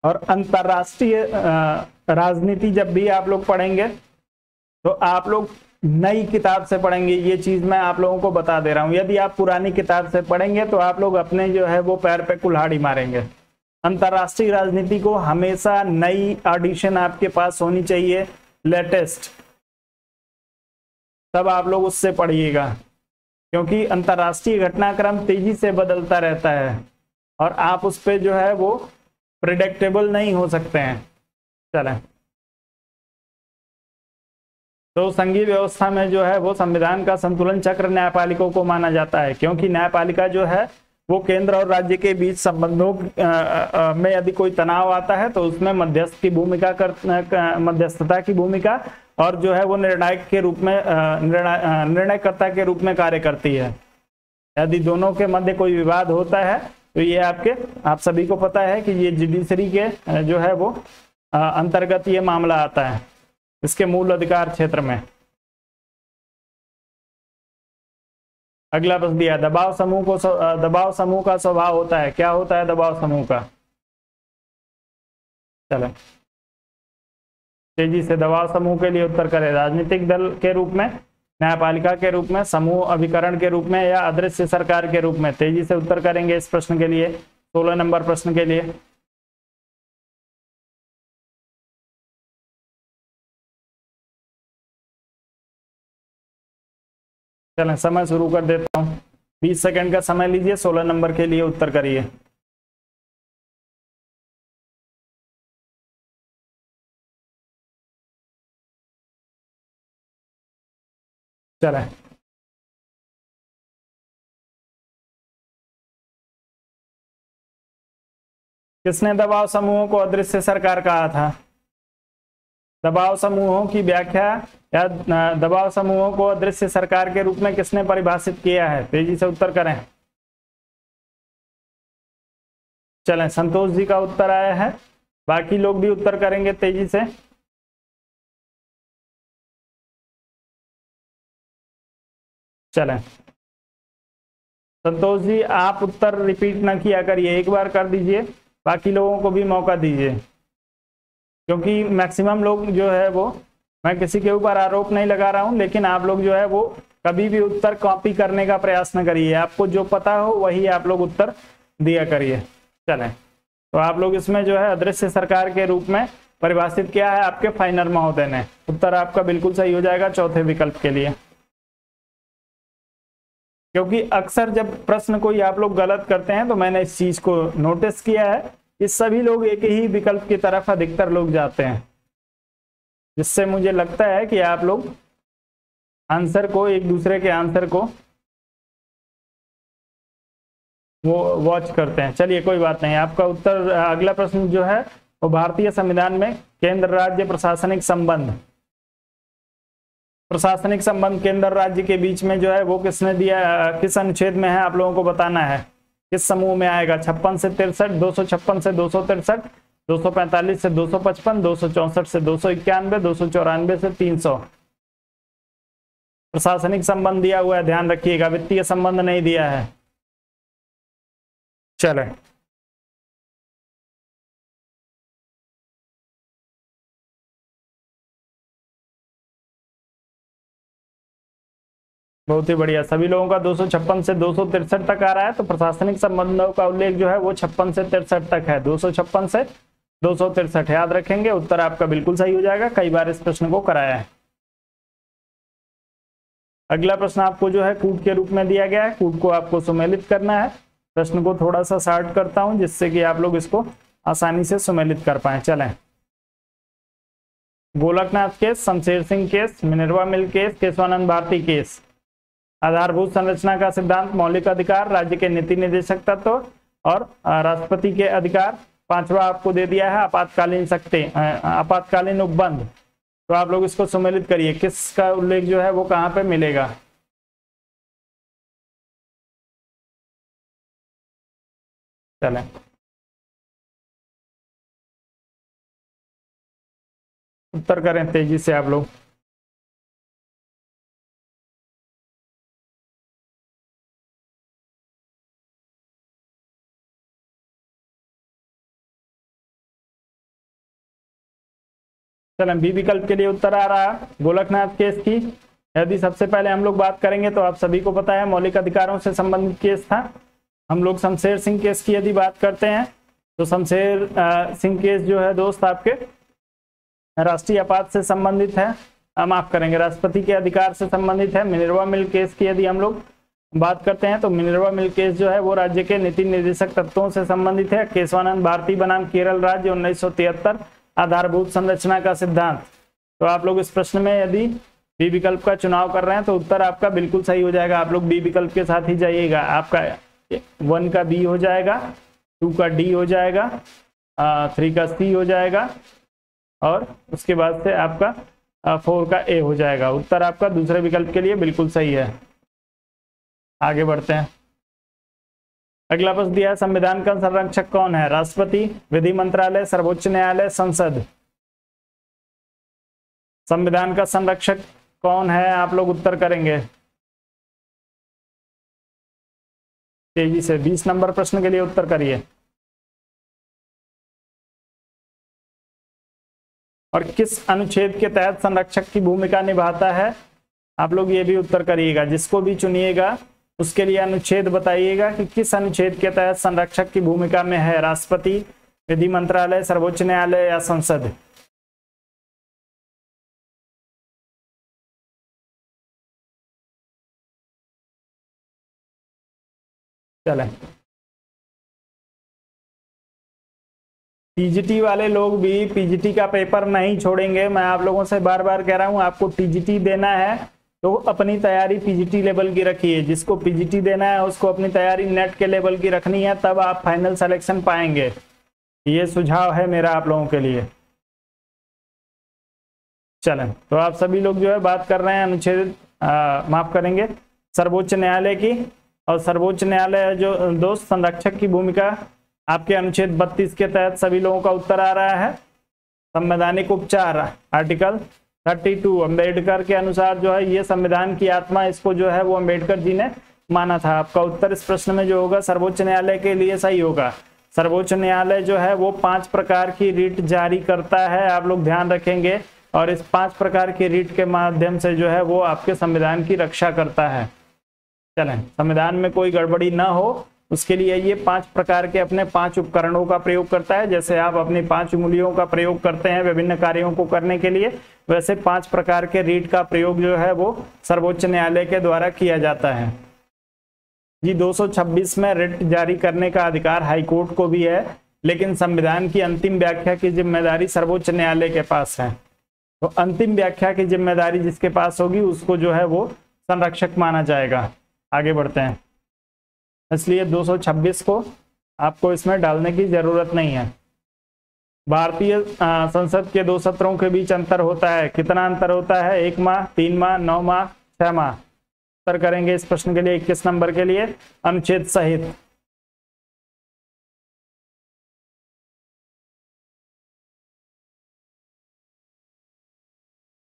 और अंतरराष्ट्रीय राजनीति जब भी आप लोग पढ़ेंगे तो आप लोग नई किताब से पढ़ेंगे, ये चीज मैं आप लोगों को बता दे रहा हूं। यदि आप पुरानी किताब से पढ़ेंगे तो आप लोग अपने जो है वो पैर पे कुल्हाड़ी मारेंगे। अंतरराष्ट्रीय राजनीति को हमेशा नई एडिशन आपके पास होनी चाहिए, लेटेस्ट, तब आप लोग उससे पढ़िएगा, क्योंकि अंतरराष्ट्रीय घटनाक्रम तेजी से बदलता रहता है और आप उस पर जो है वो प्रिडिक्टेबल नहीं हो सकते हैं। चलें, तो संघीय व्यवस्था में जो है वो संविधान का संतुलन चक्र न्यायपालिकाओं को माना जाता है, क्योंकि न्यायपालिका जो है वो केंद्र और राज्य के बीच संबंधों में यदि कोई तनाव आता है तो उसमें मध्यस्थ की भूमिका मध्यस्थता की भूमिका और जो है वो निर्णायक के रूप में निर्णयकर्ता के रूप में कार्य करती है। यदि दोनों के मध्य कोई विवाद होता है तो ये आप सभी को पता है कि ये जुडिशरी के जो है वो अंतर्गत ये मामला आता है, इसके मूल अधिकार क्षेत्र में। अगला प्रश्न दिया, दबाव समूह का स्वभाव होता है। क्या होता है दबाव समूह का? चलो तेजी से दबाव समूह के लिए उत्तर करें। राजनीतिक दल के रूप में, न्यायपालिका के रूप में, समूह अभिकरण के रूप में या अदृश्य सरकार के रूप में? तेजी से उत्तर करेंगे इस प्रश्न के लिए, 16 नंबर प्रश्न के लिए। चलें, समय शुरू कर देता हूं, 20 सेकंड का समय लीजिए, 16 नंबर के लिए उत्तर करिए। चलें, किसने दबाव समूहों को अदृश्य सरकार कहा था? दबाव समूहों की व्याख्या या दबाव समूहों को अदृश्य सरकार के रूप में किसने परिभाषित किया है? तेजी से उत्तर करें। चलें, संतोष जी का उत्तर आया है, बाकी लोग भी उत्तर करेंगे तेजी से। चलें, संतोष जी आप उत्तर रिपीट ना किया करिए, एक बार कर दीजिए, बाकी लोगों को भी मौका दीजिए, क्योंकि मैक्सिमम लोग जो है वो, मैं किसी के ऊपर आरोप नहीं लगा रहा हूं, लेकिन आप लोग जो है वो कभी भी उत्तर कॉपी करने का प्रयास न करिए, आपको जो पता हो वही आप लोग उत्तर दिया करिए। चलें, तो आप लोग इसमें जो है अदृश्य सरकार के रूप में परिभाषित किया है आपके फाइनल महोदय ने। उत्तर आपका बिल्कुल सही हो जाएगा चौथे विकल्प के लिए, क्योंकि अक्सर जब प्रश्न कोई आप लोग गलत करते हैं तो मैंने इस चीज को नोटिस किया है कि सभी लोग एक ही विकल्प की तरफ अधिकतर लोग जाते हैं, जिससे मुझे लगता है कि आप लोग आंसर को, एक दूसरे के आंसर को वो वॉच करते हैं। चलिए कोई बात नहीं, आपका उत्तर, अगला प्रश्न जो है वो भारतीय संविधान में केंद्र राज्य प्रशासनिक संबंध, प्रशासनिक संबंध केंद्र राज्य के बीच में जो है वो किसने दिया, किस अनुच्छेद में है, आप लोगों को बताना है। किस समूह में आएगा? 56 से 63, 256 से 263, 245 से 255, 264 से 291, 294 से 300। प्रशासनिक संबंध दिया हुआ है, ध्यान रखिएगा, वित्तीय संबंध नहीं दिया है। चले, बहुत ही बढ़िया। सभी लोगों का 256 से 263 तक आ रहा है, तो प्रशासनिक संबंधों का उल्लेख जो है वो 56 से 63 तक है। 256 से 263 याद रखेंगे, उत्तर आपका बिल्कुल सही हो जाएगा। कई बार इस प्रश्न को कराया है। अगला प्रश्न आपको जो है कूट के रूप में दिया गया है, कूट को आपको सुमेलित करना है। प्रश्न को थोड़ा सा शार्ट करता हूं जिससे कि आप लोग इसको आसानी से सुमेलित कर पाए। चलें, Golaknath case, Shamsher Singh case, Minerva mill case, Kesavananda Bharati case. आधारभूत संरचना का सिद्धांत, मौलिक अधिकार, राज्य के नीति निर्देशक तत्व और राष्ट्रपति के अधिकार। पांचवा आपको दे दिया है आपातकालीन शक्ति, आपातकालीन उपबंध। तो आप लोग इसको सुमेलित करिए, किसका उल्लेख जो है वो कहाँ पे मिलेगा। चलें, उत्तर करें तेजी से आप लोग। चलें, बी विकल्प के लिए उत्तर आ रहा है गोलकनाथ केस की। यदि सबसे पहले हम लोग बात करेंगे तो आप सभी को पता है मौलिक अधिकारों से संबंधित केस था। हम लोग शमशेर सिंह केस की यदि बात करते हैं तो शमशेर सिंह केस जो है दोस्त आपके राष्ट्रीय आपात से संबंधित है, माफ करेंगे राष्ट्रपति के अधिकार से संबंधित है। मिनर्वा मिल केस की यदि हम लोग बात करते हैं तो मिनर्वा मिल केस जो है वो राज्य के नीति निर्देशक तत्वों से संबंधित है। केशवानंद भारती बनाम केरल राज्य 1973, आधारभूत संरचना का सिद्धांत। तो आप लोग इस प्रश्न में यदि बी विकल्प का चुनाव कर रहे हैं तो उत्तर आपका बिल्कुल सही हो जाएगा। आप लोग बी विकल्प के साथ ही जाइएगा। आपका 1 का बी हो जाएगा, 2 का डी हो जाएगा, 3 का सी हो जाएगा और उसके बाद से आपका 4 का ए हो जाएगा। उत्तर आपका दूसरे विकल्प के लिए बिल्कुल सही है। आगे बढ़ते हैं। अगला प्रश्न दिया है संविधान का संरक्षक कौन है? राष्ट्रपति, विधि मंत्रालय, सर्वोच्च न्यायालय, संसद। संविधान का संरक्षक कौन है? आप लोग उत्तर करेंगे तेजी से। 20 नंबर प्रश्न के लिए उत्तर करिए। और किस अनुच्छेद के तहत संरक्षक की भूमिका निभाता है? आप लोग ये भी उत्तर करिएगा। जिसको भी चुनिएगा उसके लिए अनुच्छेद बताइएगा कि किस अनुच्छेद के तहत संरक्षक की भूमिका में है। राष्ट्रपति, विधि मंत्रालय, सर्वोच्च न्यायालय या संसद। चलें, टीजीटी वाले लोग भी पीजीटी का पेपर नहीं छोड़ेंगे। मैं आप लोगों से बार बार कह रहा हूं, आपको टीजीटी देना है तो अपनी तैयारी पीजीटी लेवल की रखिए। जिसको पीजीटी देना है उसको अपनी तैयारी नेट के लेवल की रखनी है, तब आप फाइनल सिलेक्शन पाएंगे। ये सुझाव है मेरा आप लोगों के लिए। चलें, तो आप सभी लोग जो है बात कर रहे हैं अनुच्छेद माफ करेंगे सर्वोच्च न्यायालय की। और सर्वोच्च न्यायालय जो दोस्त संरक्षक की भूमिका आपके अनुच्छेद 32 के तहत सभी लोगों का उत्तर आ रहा है। संवैधानिक उपचार, आर्टिकल 32 अम्बेडकर के अनुसार जो है ये संविधान की आत्मा, इसको जो है वो अम्बेडकर जी ने माना था। आपका उत्तर इस प्रश्न में जो होगा सर्वोच्च न्यायालय के लिए सही होगा। सर्वोच्च न्यायालय जो है वो 5 प्रकार की रीट जारी करता है, आप लोग ध्यान रखेंगे। और इस 5 प्रकार की रीट के माध्यम से जो है वो आपके संविधान की रक्षा करता है। चलें, संविधान में कोई गड़बड़ी ना हो उसके लिए ये 5 प्रकार के अपने 5 उपकरणों का प्रयोग करता है। जैसे आप अपनी 5 उंगलियों का प्रयोग करते हैं विभिन्न कार्यों को करने के लिए, वैसे 5 प्रकार के रीट का प्रयोग जो है वो सर्वोच्च न्यायालय के द्वारा किया जाता है। जी 226 में रिट जारी करने का अधिकार हाईकोर्ट को भी है, लेकिन संविधान की अंतिम व्याख्या की जिम्मेदारी सर्वोच्च न्यायालय के पास है। तो अंतिम व्याख्या की जिम्मेदारी जिसके पास होगी उसको जो है वो संरक्षक माना जाएगा। आगे बढ़ते हैं। इसलिए 226 को आपको इसमें डालने की जरूरत नहीं है। भारतीय संसद के 2 सत्रों के बीच अंतर होता है। कितना अंतर होता है? 1 माह, 3 माह, 9 माह, 6 माह। उत्तर करेंगे इस प्रश्न के लिए 21 नंबर के लिए अनुच्छेद सहित।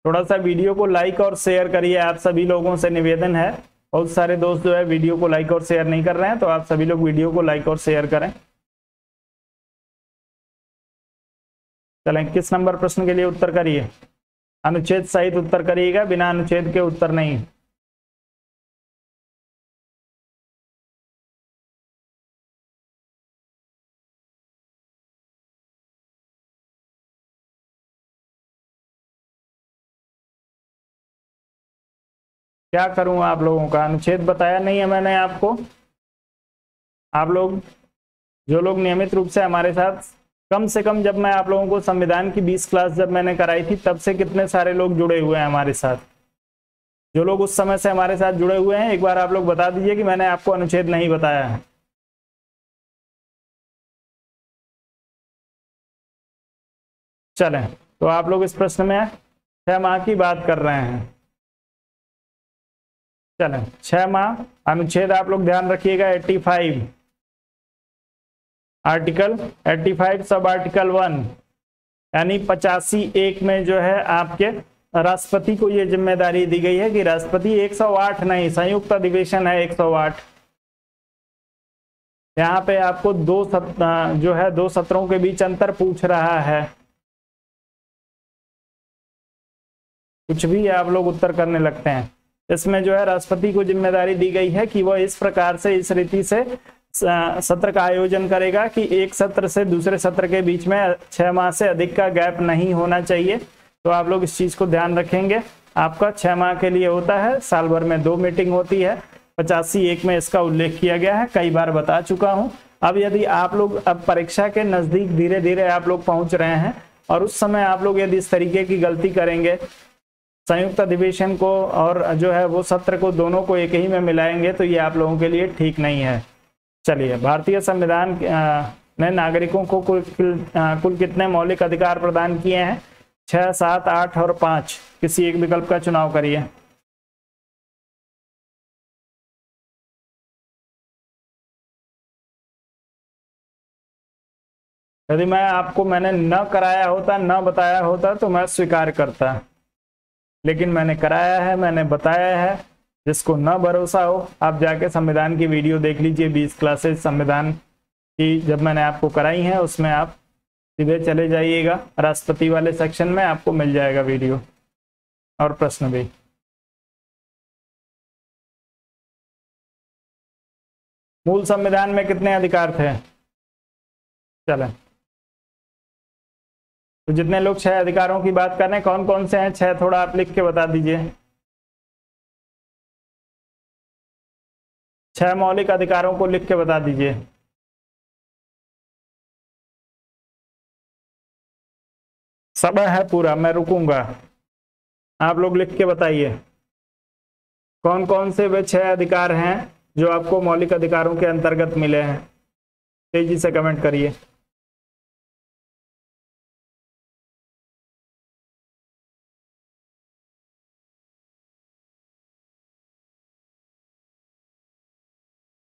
थोड़ा सा वीडियो को लाइक और शेयर करिए, आप सभी लोगों से निवेदन है। बहुत सारे दोस्त जो है वीडियो को लाइक और शेयर नहीं कर रहे हैं, तो आप सभी लोग वीडियो को लाइक और शेयर करें। चलें, किस नंबर प्रश्न के लिए उत्तर करिए? अनुच्छेद सहित उत्तर करिएगा, बिना अनुच्छेद के उत्तर नहीं। क्या करूं आप लोगों का? अनुच्छेद बताया नहीं है मैंने आपको। आप लोग जो लोग नियमित रूप से हमारे साथ, कम से कम जब मैं आप लोगों को संविधान की 20 क्लास जब मैंने कराई थी तब से कितने सारे लोग जुड़े हुए हैं हमारे साथ? जो लोग उस समय से हमारे साथ जुड़े हुए हैं एक बार आप लोग बता दीजिए कि मैंने आपको अनुच्छेद नहीं बताया है। चलें, तो आप लोग इस प्रश्न में 6 माह की बात कर रहे हैं। चलें, 6 माह अनुच्छेद आप लोग ध्यान रखिएगा 85, आर्टिकल 85 सब आर्टिकल 1 यानी 85(1) में जो है आपके राष्ट्रपति को ये जिम्मेदारी दी गई है कि राष्ट्रपति 108 नहीं, संयुक्त अधिवेशन है 108। यहाँ पे आपको जो है 2 सत्रों के बीच अंतर पूछ रहा है। कुछ भी आप लोग उत्तर करने लगते हैं। इसमें जो है राष्ट्रपति को जिम्मेदारी दी गई है कि वह इस प्रकार से, इस रीति से सत्र का आयोजन करेगा कि एक सत्र से दूसरे सत्र के बीच में 6 माह से अधिक का गैप नहीं होना चाहिए। तो आप लोग इस चीज को ध्यान रखेंगे। आपका 6 माह के लिए होता है, साल भर में 2 मीटिंग होती है। 85(1) में इसका उल्लेख किया गया है, कई बार बता चुका हूं। अब यदि आप लोग अब परीक्षा के नजदीक धीरे धीरे आप लोग पहुंच रहे हैं और उस समय आप लोग यदि इस तरीके की गलती करेंगे, संयुक्त अधिवेशन को और जो है वो सत्र को दोनों को एक ही में मिलाएंगे, तो ये आप लोगों के लिए ठीक नहीं है। चलिए, भारतीय संविधान ने नागरिकों को कुल कितने मौलिक अधिकार प्रदान किए हैं? 6, 7, 8 और 5। किसी एक विकल्प का चुनाव करिए। यदि मैंने न कराया होता, न बताया होता तो मैं स्वीकार करता, लेकिन मैंने कराया है, मैंने बताया है। जिसको न भरोसा हो आप जाके संविधान की वीडियो देख लीजिए। 20 क्लासेस संविधान की जब मैंने आपको कराई हैं उसमें आप सीधे चले जाइएगा, राष्ट्रपति वाले सेक्शन में आपको मिल जाएगा वीडियो और प्रश्न भी। मूल संविधान में कितने अधिकार थे? चलें, तो जितने लोग 6 अधिकारों की बात कर रहे हैं, कौन कौन से हैं 6? थोड़ा आप लिख के बता दीजिए। 6 मौलिक अधिकारों को लिख के बता दीजिए। समय है पूरा, मैं रुकूंगा, आप लोग लिख के बताइए कौन कौन से वे 6 अधिकार हैं जो आपको मौलिक अधिकारों के अंतर्गत मिले हैं। तेजी से कमेंट करिए।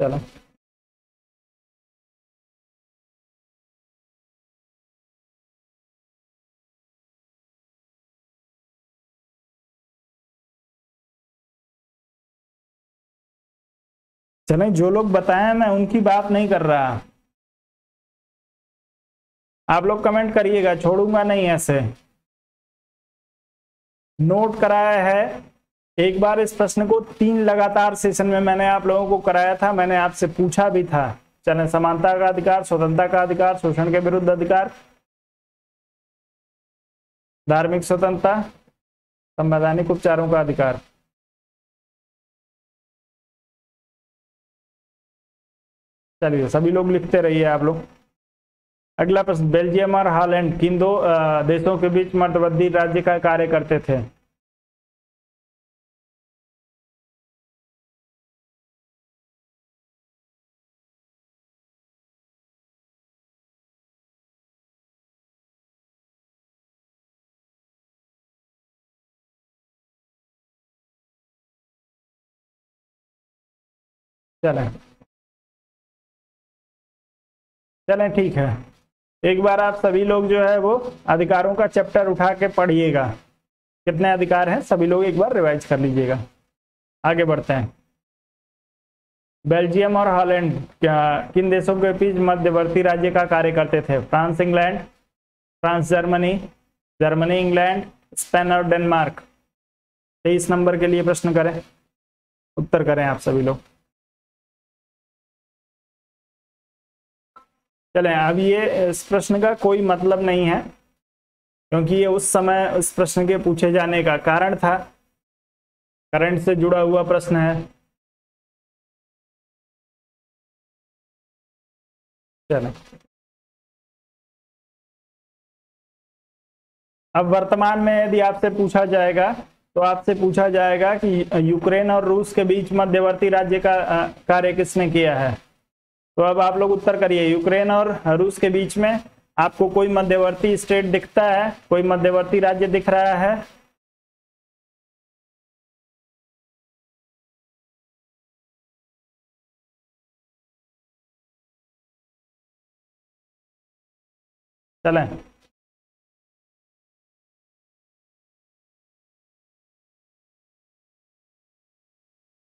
चलो, चलें, जो लोग बताएं मैं उनकी बात नहीं कर रहा, आप लोग कमेंट करिएगा, छोड़ूंगा नहीं ऐसे। नोट कराया है एक बार इस प्रश्न को 3 लगातार सेशन में मैंने आप लोगों को कराया था, मैंने आपसे पूछा भी था। चलें, समानता का अधिकार, स्वतंत्रता का अधिकार, शोषण के विरुद्ध अधिकार, धार्मिक स्वतंत्रता, संवैधानिक उपचारों का अधिकार। चलिए, सभी लोग लिखते रहिए आप लोग। अगला प्रश्न, बेल्जियम और हॉलैंड किन दो देशों के बीच मध्यवर्ती राज्य का कार्य करते थे? चलें चलें ठीक है। एक बार आप सभी लोग जो है वो अधिकारों का चैप्टर उठा के पढ़िएगा। कितने अधिकार हैं सभी लोग एक बार रिवाइज कर लीजिएगा। आगे बढ़ते हैं। बेल्जियम और हॉलैंड किन देशों के बीच मध्यवर्ती राज्य का कार्य करते थे? France England, France Germany, Germany England, Spain और डेनमार्क। 23 नंबर के लिए प्रश्न करें, उत्तर करें आप सभी लोग। चलें, अब ये इस प्रश्न का कोई मतलब नहीं है, क्योंकि ये उस समय उस प्रश्न के पूछे जाने का कारण था, करंट से जुड़ा हुआ प्रश्न है। चलें, अब वर्तमान में यदि आपसे पूछा जाएगा तो आपसे पूछा जाएगा कि यूक्रेन और रूस के बीच मध्यवर्ती राज्य का कार्य किसने किया है? तो अब आप लोग उत्तर करिए। यूक्रेन और रूस के बीच में आपको कोई मध्यवर्ती स्टेट दिखता है? कोई मध्यवर्ती राज्य दिख रहा है? चलें,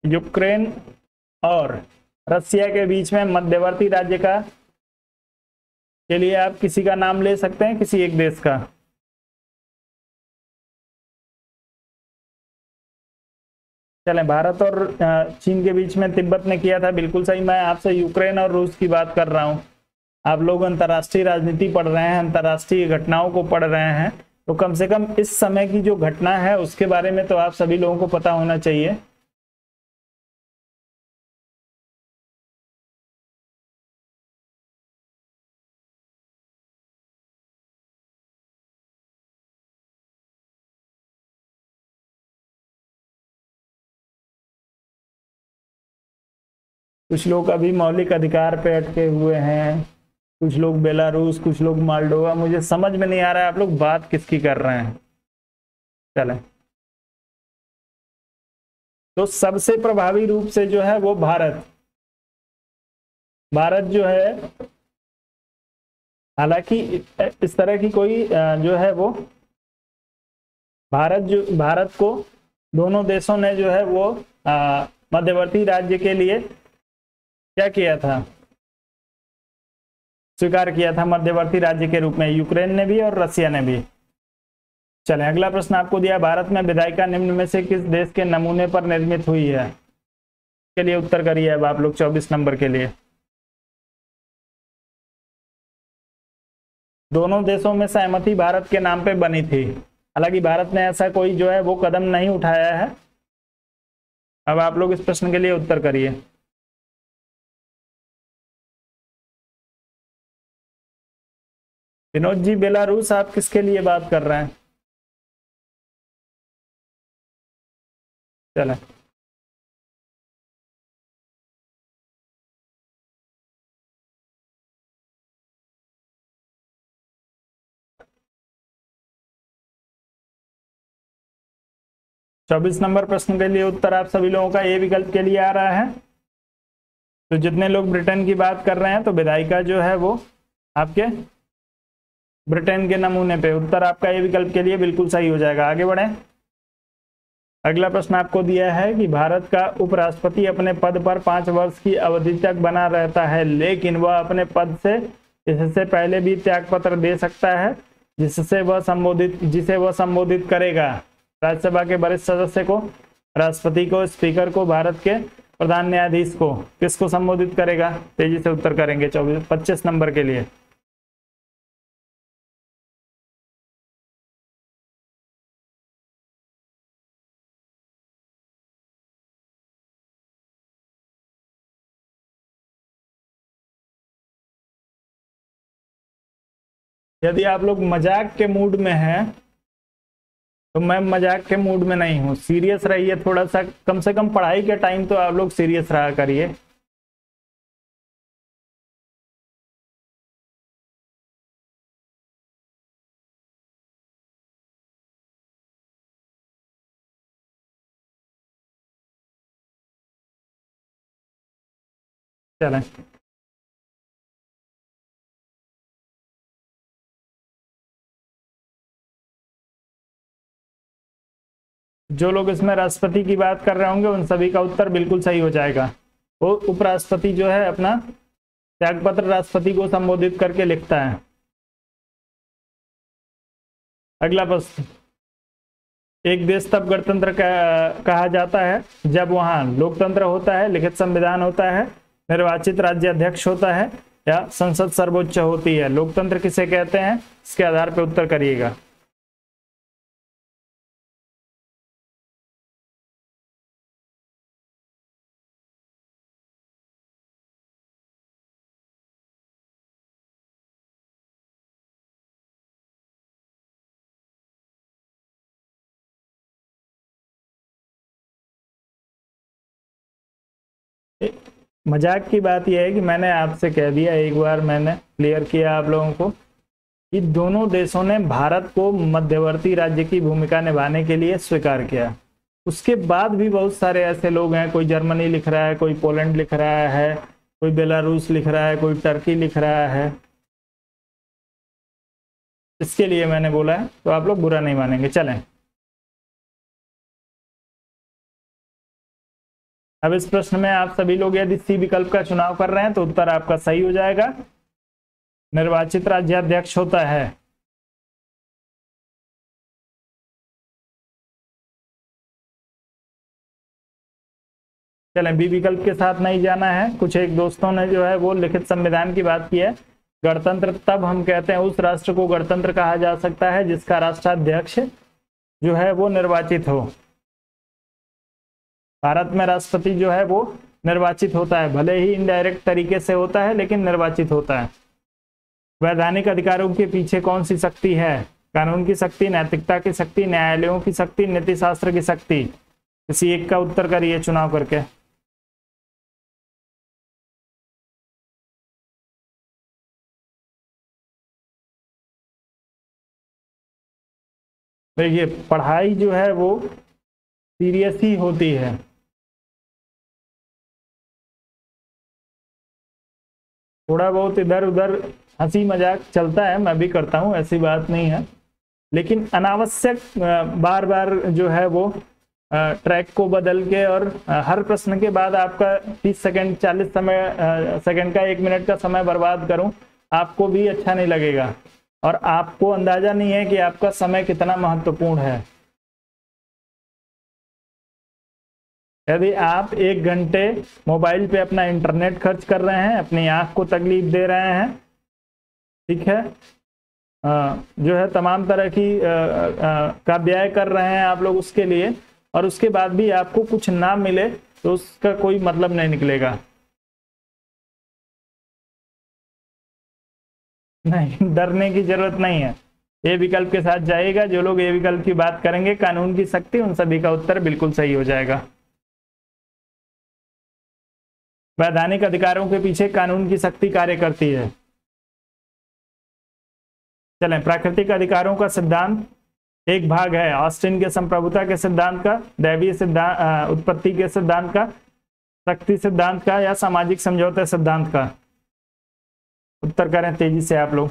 यूक्रेन और रसिया के बीच में मध्यवर्ती राज्य का के लिए आप किसी का नाम ले सकते हैं, किसी एक देश का। चलें, भारत और चीन के बीच में तिब्बत ने किया था, बिल्कुल सही। मैं आपसे यूक्रेन और रूस की बात कर रहा हूं। आप लोग अंतर्राष्ट्रीय राजनीति पढ़ रहे हैं, अंतर्राष्ट्रीय घटनाओं को पढ़ रहे हैं, तो कम से कम इस समय की जो घटना है उसके बारे में तो आप सभी लोगों को पता होना चाहिए। कुछ लोग अभी मौलिक अधिकार पे अटके हुए हैं, कुछ लोग बेलारूस, कुछ लोग मालडोवा। मुझे समझ में नहीं आ रहा है आप लोग बात किसकी कर रहे हैं। चलें, तो सबसे प्रभावी रूप से जो है वो भारत भारत जो है, हालांकि इस तरह की कोई जो है वो भारत को दोनों देशों ने जो है वो मध्यवर्ती राज्य के लिए क्या किया था? स्वीकार किया था मध्यवर्ती राज्य के रूप में, यूक्रेन ने भी और रसिया ने भी। चलें, अगला प्रश्न आपको दिया, भारत में विधायिका निम्न में से किस देश के नमूने पर निर्मित हुई है? के लिए उत्तर करिए अब आप लोग 24 नंबर के लिए। दोनों देशों में सहमति भारत के नाम पे बनी थी, हालांकि भारत ने ऐसा कोई जो है वो कदम नहीं उठाया है। अब आप लोग इस प्रश्न के लिए उत्तर करिए। विनोद जी, बेलारूस आप किसके लिए बात कर रहे हैं? चलें, चौबीस नंबर प्रश्न के लिए उत्तर आप सभी लोगों का ए विकल्प के लिए आ रहा है। तो जितने लोग ब्रिटेन की बात कर रहे हैं, तो विधायिका जो है वो आपके ब्रिटेन के नमूने पे, उत्तर आपका ए विकल्प के लिए बिल्कुल सही हो जाएगा। आगे बढ़े। अगला प्रश्न आपको दिया है कि भारत का उपराष्ट्रपति अपने पद पर 5 वर्ष की अवधि तक बना रहता है, लेकिन वह अपने पद से इससे पहले भी त्यागपत्र दे सकता है, जिसे वह संबोधित करेगा। राज्यसभा के वरिष्ठ सदस्य को, राष्ट्रपति को, स्पीकर को, भारत के प्रधान न्यायाधीश को, किसको संबोधित करेगा? तेजी से उत्तर करेंगे 25 नंबर के लिए। यदि आप लोग मजाक के मूड में हैं तो मैं मजाक के मूड में नहीं हूँ, सीरियस रहिए थोड़ा सा, कम से कम पढ़ाई के टाइम तो आप लोग सीरियस रहा करिए। चलें, जो लोग इसमें राष्ट्रपति की बात कर रहे होंगे उन सभी का उत्तर बिल्कुल सही हो जाएगा। वो उपराष्ट्रपति जो है अपना त्यागपत्र राष्ट्रपति को संबोधित करके लिखता है। अगला प्रश्न, एक देश तब गणतंत्र कहा जाता है जब वहां लोकतंत्र होता है, लिखित संविधान होता है, निर्वाचित राज्य अध्यक्ष होता है या संसद सर्वोच्च होती है। लोकतंत्र किसे कहते हैं, इसके आधार पर उत्तर करिएगा। मजाक की बात यह है कि मैंने आपसे कह दिया, एक बार मैंने क्लियर किया आप लोगों को कि दोनों देशों ने भारत को मध्यवर्ती राज्य की भूमिका निभाने के लिए स्वीकार किया। उसके बाद भी बहुत सारे ऐसे लोग हैं, कोई जर्मनी लिख रहा है, कोई पोलैंड लिख रहा है, कोई बेलारूस लिख रहा है, कोई टर्की लिख रहा है। इसके लिए मैंने बोला है, तो आप लोग बुरा नहीं मानेंगे। चलें, अब इस प्रश्न में आप सभी लोग यदि सी विकल्प का चुनाव कर रहे हैं तो उत्तर आपका सही हो जाएगा, निर्वाचित राज्याध्यक्ष होता है। चलें, बी विकल्प के साथ नहीं जाना है। कुछ एक दोस्तों ने जो है वो लिखित संविधान की बात की है। गणतंत्र तब हम कहते हैं उस राष्ट्र को गणतंत्र कहा जा सकता है जिसका राष्ट्राध्यक्ष जो है वो निर्वाचित हो। भारत में राष्ट्रपति जो है वो निर्वाचित होता है, भले ही इनडायरेक्ट तरीके से होता है लेकिन निर्वाचित होता है। वैधानिक अधिकारों के पीछे कौन सी शक्ति है, कानून की शक्ति, नैतिकता की शक्ति, न्यायालयों की शक्ति, नीति शास्त्र की शक्ति। किसी एक का उत्तर करिए चुनाव करके। देखिए, पढ़ाई जो है वो सीरियस ही होती है। थोड़ा बहुत इधर उधर हंसी मजाक चलता है, मैं भी करता हूँ, ऐसी बात नहीं है, लेकिन अनावश्यक बार बार जो है वो ट्रैक को बदल के और हर प्रश्न के बाद आपका 30 सेकंड 40 सेकंड का 1 मिनट का समय बर्बाद करूं, आपको भी अच्छा नहीं लगेगा और आपको अंदाजा नहीं है कि आपका समय कितना महत्वपूर्ण है। यदि आप 1 घंटे मोबाइल पे अपना इंटरनेट खर्च कर रहे हैं, अपनी आंख को तकलीफ दे रहे हैं, ठीक है, जो है तमाम तरह की का व्यय कर रहे हैं आप लोग उसके लिए, और उसके बाद भी आपको कुछ ना मिले तो उसका कोई मतलब नहीं निकलेगा। नहीं, डरने की जरूरत नहीं है, ए विकल्प के साथ जाइएगा। जो लोग ए विकल्प की बात करेंगे, कानून की शक्ति, उन सभी का उत्तर बिल्कुल सही हो जाएगा। वैधानिक अधिकारों के पीछे कानून की शक्ति कार्य करती है। चलें, प्राकृतिक अधिकारों का सिद्धांत एक भाग है ऑस्टिन के संप्रभुता के सिद्धांत का, दैवीय सिद्धांत, उत्पत्ति के सिद्धांत का, शक्ति सिद्धांत का या सामाजिक समझौते सिद्धांत का। उत्तर करें तेजी से आप लोग।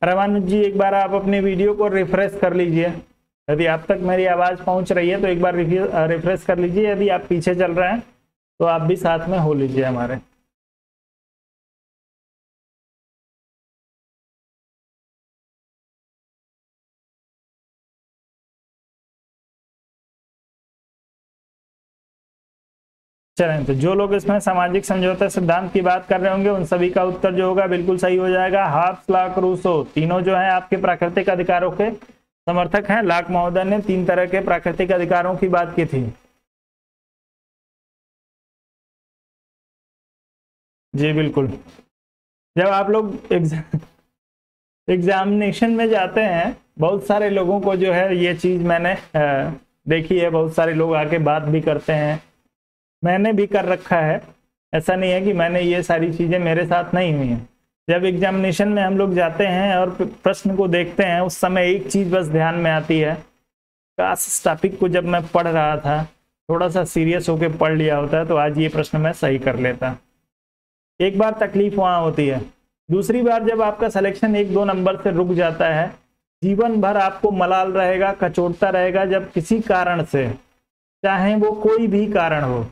रामानुज जी, एक बार आप अपनी वीडियो को रिफ्रेश कर लीजिए। यदि आप तक मेरी आवाज पहुंच रही है तो एक बार रिफ्रेश कर लीजिए। यदि आप पीछे चल रहे हैं तो आप भी साथ में हो लीजिए हमारे। चलें, तो जो लोग इसमें सामाजिक समझौता सिद्धांत की बात कर रहे होंगे उन सभी का उत्तर जो होगा बिल्कुल सही हो जाएगा। हाब्स, लाक, रूसो, तीनों जो है आपके प्राकृतिक अधिकारों के समर्थक हैं। लाक महोदय ने 3 तरह के प्राकृतिक अधिकारों की बात की थी। जी बिल्कुल। जब आप लोग एग्जामिनेशन में जाते हैं, बहुत सारे लोगों को जो है ये चीज मैंने देखी है, बहुत सारे लोग आके बात भी करते हैं, मैंने भी कर रखा है। ऐसा नहीं है कि मैंने ये सारी चीजें मेरे साथ नहीं हुई हैं। जब एग्जामिनेशन में हम लोग जाते हैं और प्रश्न को देखते हैं, उस समय एक चीज बस ध्यान में आती है, काश इस टॉपिक को जब मैं पढ़ रहा था थोड़ा सा सीरियस होकर पढ़ लिया होता तो आज ये प्रश्न मैं सही कर लेता। एक बार तकलीफ वहां होती है, दूसरी बार जब आपका सिलेक्शन 1-2 नंबर से रुक जाता है, जीवन भर आपको मलाल रहेगा, कचोटता रहेगा। जब किसी कारण से, चाहे वो कोई भी कारण हो,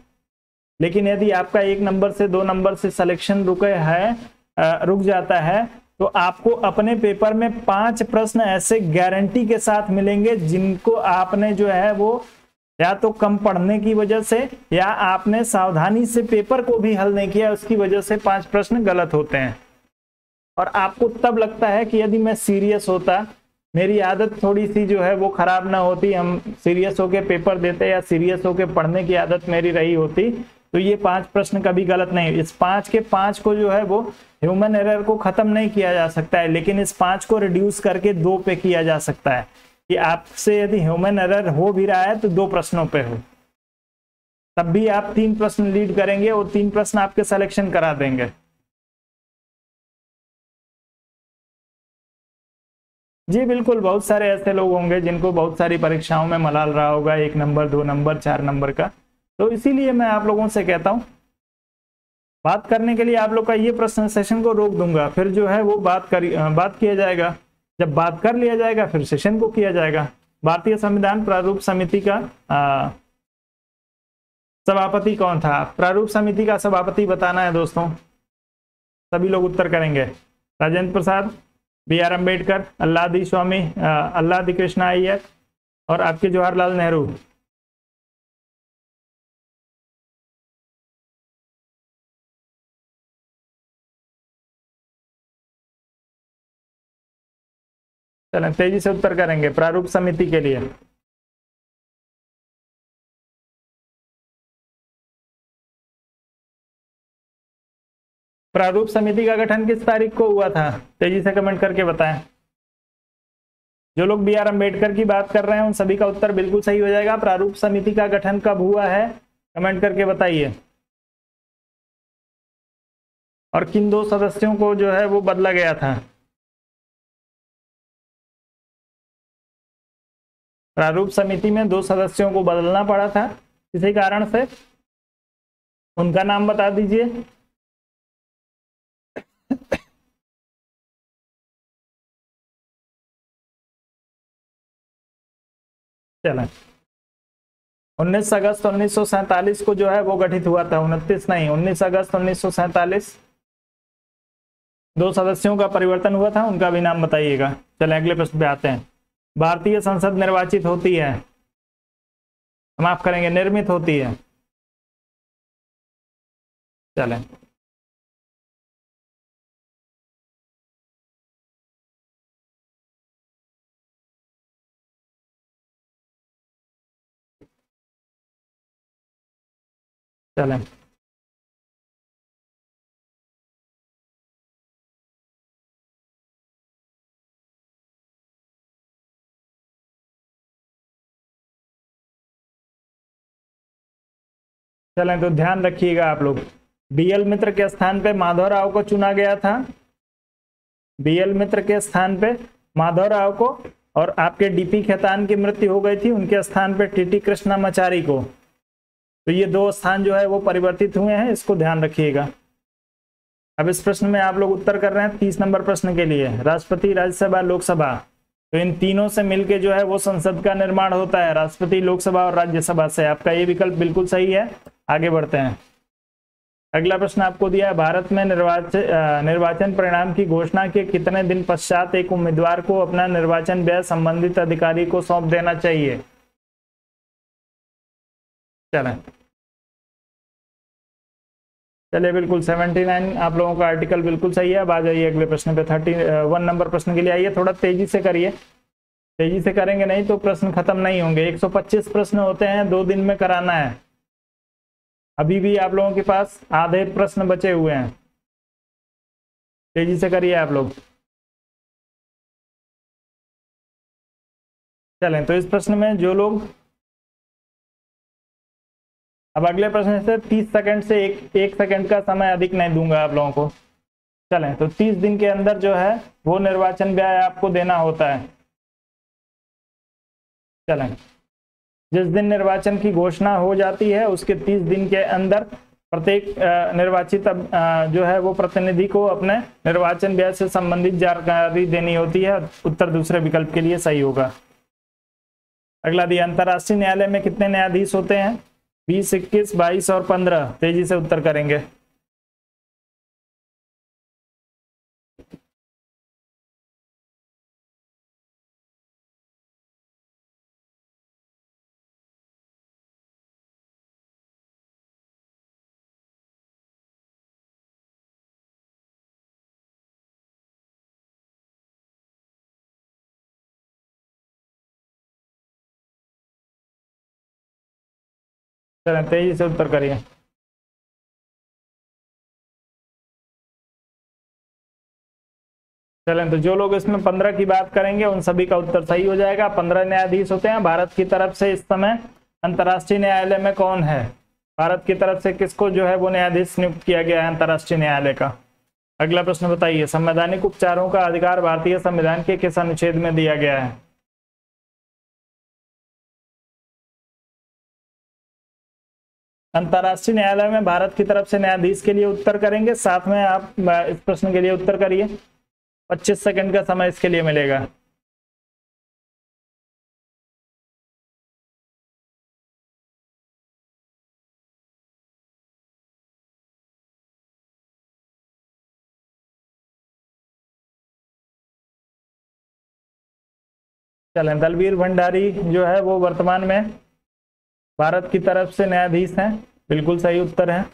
लेकिन यदि आपका 1 नंबर से 2 नंबर से सिलेक्शन रुक जाता है, तो आपको अपने पेपर में 5 प्रश्न ऐसे गारंटी के साथ मिलेंगे जिनको आपने जो है वो या तो कम पढ़ने की वजह से या आपने सावधानी से पेपर को भी हल नहीं किया, उसकी वजह से 5 प्रश्न गलत होते हैं। और आपको तब लगता है कि यदि मैं सीरियस होता, मेरी आदत थोड़ी सी जो है वो खराब ना होती, हम सीरियस होके पेपर देते या सीरियस होके पढ़ने की आदत मेरी रही होती, तो ये 5 प्रश्न कभी गलत नहीं। इस 5 के 5 को जो है वो ह्यूमन एरर को खत्म नहीं किया जा सकता है, लेकिन इस 5 को रिड्यूस करके 2 पे किया जा सकता है कि आपसे यदि ह्यूमन एरर हो भी रहा है तो 2 प्रश्नों पे हो, तब भी आप 3 प्रश्न लीड करेंगे और 3 प्रश्न आपके सिलेक्शन करा देंगे। जी बिल्कुल, बहुत सारे ऐसे लोग होंगे जिनको बहुत सारी परीक्षाओं में मलाल रहा होगा 1 नंबर 2 नंबर 4 नंबर का। तो इसीलिए मैं आप लोगों से कहता हूं, बात करने के लिए आप लोग का ये प्रश्न सेशन को रोक दूंगा, फिर जो है वो बात किया जाएगा। जब बात कर लिया जाएगा फिर सेशन को किया जाएगा। भारतीय संविधान प्रारूप समिति का सभापति कौन था? प्रारूप समिति का सभापति बताना है दोस्तों, सभी लोग उत्तर करेंगे। राजेंद्र प्रसाद, B.R. अम्बेडकर, अल्लादी स्वामी, अल्लादी कृष्णा अय्यर और आपके जवाहरलाल नेहरू। चलें तेजी से उत्तर करेंगे प्रारूप समिति के लिए। प्रारूप समिति का गठन किस तारीख को हुआ था? तेजी से कमेंट करके बताएं। जो लोग B.R. अम्बेडकर की बात कर रहे हैं उन सभी का उत्तर बिल्कुल सही हो जाएगा। प्रारूप समिति का गठन कब हुआ है कमेंट करके बताइए। और किन 2 सदस्यों को जो है वो बदला गया था? प्रारूप समिति में 2 सदस्यों को बदलना पड़ा था, किसी कारण से, उनका नाम बता दीजिए। चलें 19 अगस्त 1947 को जो है वो गठित हुआ था, 29 नहीं 19 अगस्त 1947। 2 सदस्यों का परिवर्तन हुआ था, उनका भी नाम बताइएगा। चलें अगले प्रश्न पे आते हैं। भारतीय संसद निर्वाचित होती है, माफ करेंगे निर्मित होती है। चलें चलें चलें तो ध्यान रखिएगा आप लोग। BL मित्र के स्थान पे माधवराव को चुना गया था। BL मित्र के स्थान पे माधवराव को, और आपके DP खेतान की मृत्यु हो गई थी, उनके स्थान पे TT कृष्णामाचारी को। तो ये 2 स्थान जो है वो परिवर्तित हुए हैं, इसको ध्यान रखिएगा। अब इस प्रश्न में आप लोग उत्तर कर रहे हैं 30 नंबर प्रश्न के लिए, राष्ट्रपति, राज्यसभा, लोकसभा। तो इन तीनों से मिलके जो है वो संसद का निर्माण होता है, राष्ट्रपति, लोकसभा और राज्यसभा से। आपका ये विकल्प बिल्कुल सही है। आगे बढ़ते हैं। अगला प्रश्न आपको दिया है, भारत में निर्वाचन परिणाम की घोषणा के कितने दिन पश्चात एक उम्मीदवार को अपना निर्वाचन व्यय संबंधित अधिकारी को सौंप देना चाहिए? चलिए बिल्कुल 79 आप लोगों का आर्टिकल बिल्कुल सही है। अब आ जाइए अगले प्रश्न पे, 31 नंबर प्रश्न के लिए आइए। थोड़ा तेजी से करिए, तेजी से करेंगे नहीं तो प्रश्न खत्म नहीं होंगे। 125 प्रश्न होते हैं, 2 दिन में कराना है। अभी भी आप लोगों के पास आधे प्रश्न बचे हुए हैं। तेजी से करिए आप लोग। चलें, तो इस प्रश्न में जो लोग, अब अगले प्रश्न से 30 सेकंड से एक सेकंड का समय अधिक नहीं दूंगा आप लोगों को। चलें, तो 30 दिन के अंदर जो है वो निर्वाचन व्यय आपको देना होता है। चलें, जिस दिन निर्वाचन की घोषणा हो जाती है उसके 30 दिन के अंदर प्रत्येक निर्वाचित जो है वो प्रतिनिधि को अपने निर्वाचन व्यय से संबंधित जानकारी देनी होती है। उत्तर दूसरे विकल्प के लिए सही होगा। अगला दिया, अंतर्राष्ट्रीय न्यायालय में कितने न्यायाधीश होते हैं? 20, 21, 22 और 15। तेजी से उत्तर करेंगे। चलें, तेजी से उत्तर करिए। चलें, तो जो लोग इसमें 15 की बात करेंगे उन सभी का उत्तर सही हो जाएगा। 15 न्यायाधीश होते हैं। भारत की तरफ से इस समय अंतर्राष्ट्रीय न्यायालय में कौन है? भारत की तरफ से किसको जो है वो न्यायाधीश नियुक्त किया गया है अंतर्राष्ट्रीय न्यायालय का? अगला प्रश्न बताइए, संवैधानिक उपचारों का अधिकार भारतीय संविधान के किस अनुच्छेद में दिया गया है? अंतर्राष्ट्रीय न्यायालय में भारत की तरफ से न्यायाधीश के लिए उत्तर करेंगे, साथ में आप इस प्रश्न के लिए उत्तर करिए। 25 सेकंड का समय इसके लिए मिलेगा। चलें, दलवीर भंडारी जो है वो वर्तमान में भारत की तरफ से न्यायाधीश हैं। बिल्कुल सही उत्तर है।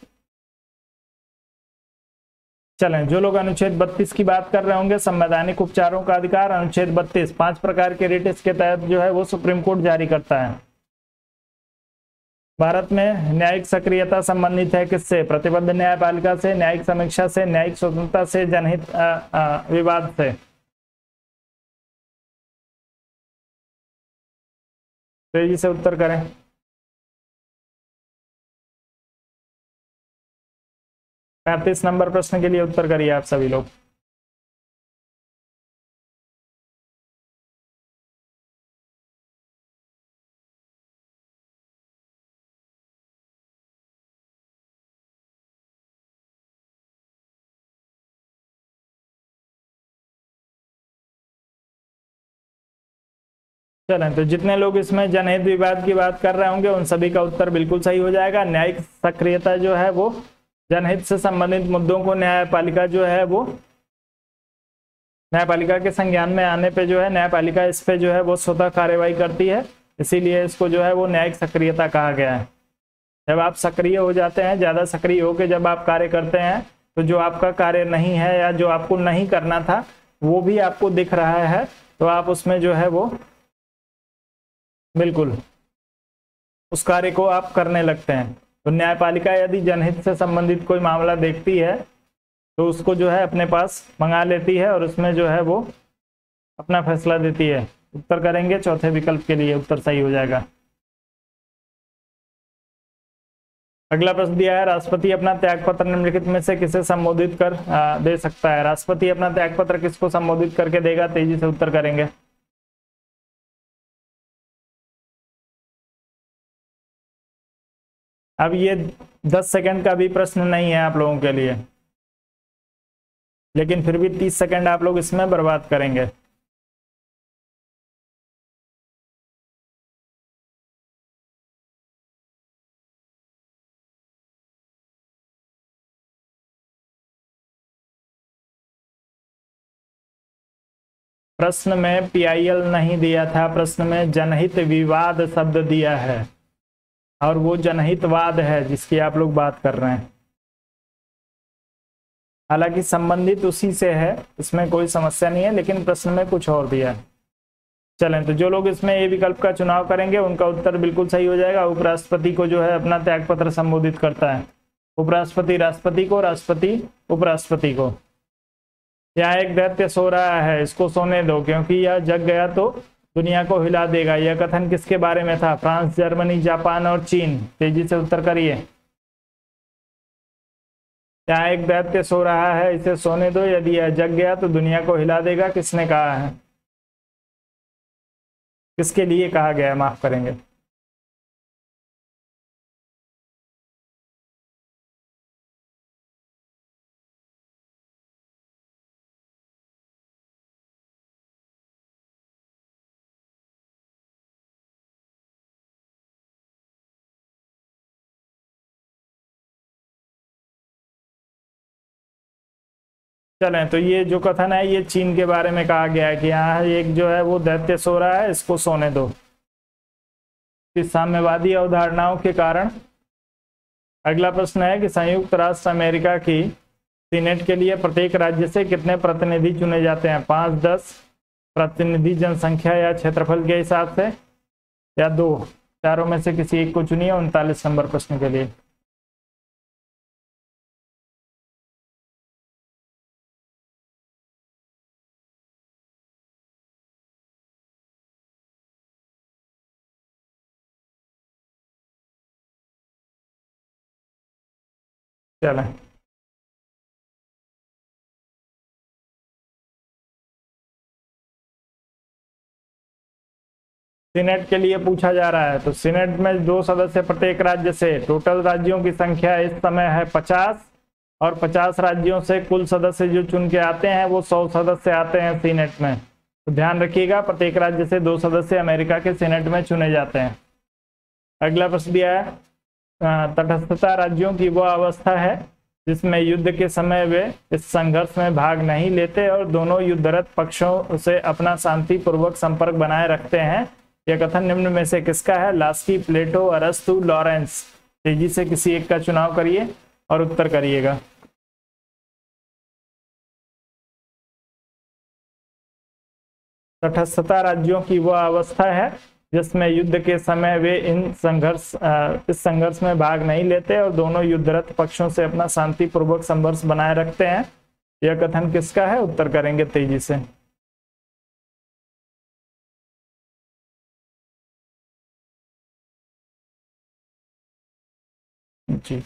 चलें, जो लोग अनुच्छेद 32 की बात कर रहे होंगे, संवैधानिक उपचारों का अधिकार, अनुच्छेद 32 5 प्रकार के रिट इसके तहत जो है वो सुप्रीम कोर्ट जारी करता है। भारत में न्यायिक सक्रियता संबंधित है किससे? प्रतिबद्ध न्यायपालिका से, न्यायिक समीक्षा से, न्यायिक स्वतंत्रता से, जनहित विवाद से। तेजी से उत्तर करें। 35 नंबर प्रश्न के लिए उत्तर करिए आप सभी लोग। चलें, तो जितने लोग इसमें जनहित विवाद की बात कर रहे होंगे उन सभी का उत्तर बिल्कुल सही हो जाएगा। न्यायिक सक्रियता जो है वो जनहित से संबंधित मुद्दों को न्यायपालिका जो है वो न्यायपालिका के संज्ञान में आने पे जो है न्यायपालिका इस पे जो है वो स्वतः कार्यवाही करती है, इसीलिए इसको जो है वो न्यायिक सक्रियता कहा गया है। जब आप सक्रिय हो जाते हैं, ज्यादा सक्रिय होकर जब आप कार्य करते हैं, तो जो आपका कार्य नहीं है या जो आपको नहीं करना था वो भी आपको दिख रहा है, तो आप उसमें जो है वो बिल्कुल उस कार्य को आप करने लगते हैं। तो न्यायपालिका यदि जनहित से संबंधित कोई मामला देखती है तो उसको जो है अपने पास मंगा लेती है और उसमें जो है वो अपना फैसला देती है। उत्तर करेंगे चौथे विकल्प के लिए, उत्तर सही हो जाएगा। अगला प्रश्न दिया है, राष्ट्रपति अपना त्यागपत्र निम्नलिखित में से किसे संबोधित कर दे सकता है? राष्ट्रपति अपना त्यागपत्र किसको संबोधित करके देगा? तेजी से उत्तर करेंगे। अब ये 10 सेकंड का भी प्रश्न नहीं है आप लोगों के लिए, लेकिन फिर भी 30 सेकंड आप लोग इसमें बर्बाद करेंगे। प्रश्न में PIL नहीं दिया था, प्रश्न में जनहित विवाद शब्द दिया है और वो जनहितवाद है जिसकी आप लोग बात कर रहे हैं। हालांकि संबंधित उसी से है, इसमें कोई समस्या नहीं है, लेकिन प्रश्न में कुछ और दिया है। चलें, तो जो लोग इसमें ए विकल्प का चुनाव करेंगे उनका उत्तर बिल्कुल सही हो जाएगा। उपराष्ट्रपति को जो है अपना त्यागपत्र संबोधित करता है। उपराष्ट्रपति राष्ट्रपति को, राष्ट्रपति उपराष्ट्रपति को। यहाँ एक दैत्य सो रहा है, इसको सोने दो क्योंकि यह जग गया तो दुनिया को हिला देगा। यह कथन किसके बारे में था? फ्रांस, जर्मनी, जापान और चीन। तेजी से उत्तर करिए। यहाँ एक दैत्य सो रहा है, इसे सोने दो, यदि यह जग गया तो दुनिया को हिला देगा। किसने कहा है? किसके लिए कहा गया है? माफ करेंगे। चलें, तो ये जो कथन है ये चीन के बारे में कहा गया है कि यहाँ एक जो है वो दैत्य सो रहा है, इसको सोने दो। इस साम्यवादी अवधारणाओं के कारण। अगला प्रश्न है कि संयुक्त राष्ट्र अमेरिका की सीनेट के लिए प्रत्येक राज्य से कितने प्रतिनिधि चुने जाते हैं? 5, 10 प्रतिनिधि जनसंख्या या क्षेत्रफल के हिसाब से, या 2? चारों में से किसी एक को चुनिए 39 नंबर प्रश्न के लिए। चलें, सीनेट के लिए पूछा जा रहा है। तो सीनेट में 2 सदस्य प्रत्येक राज्य से। टोटल राज्यों की संख्या इस समय है 50 और 50 राज्यों से कुल सदस्य जो चुन के आते हैं वो 100 सदस्य आते हैं सीनेट में। तो ध्यान रखिएगा, प्रत्येक राज्य से 2 सदस्य अमेरिका के सीनेट में चुने जाते हैं। अगला प्रश्न दिया है, तटस्थता राज्यों की वह अवस्था है जिसमें युद्ध के समय वे इस संघर्ष में भाग नहीं लेते और दोनों युद्धरत पक्षों से अपना शांतिपूर्वक संपर्क बनाए रखते हैं। यह कथन निम्न में से किसका है? लास्की, प्लेटो, अरस्तु, लॉरेंस। तेजी से किसी एक का चुनाव करिए और उत्तर करिएगा। तटस्थता राज्यों की वह अवस्था है जिसमें युद्ध के समय वे इस संघर्ष में भाग नहीं लेते और दोनों युद्धरत पक्षों से अपना शांतिपूर्वक संघर्ष बनाए रखते हैं। यह कथन किसका है? उत्तर करेंगे तेजी से। जी,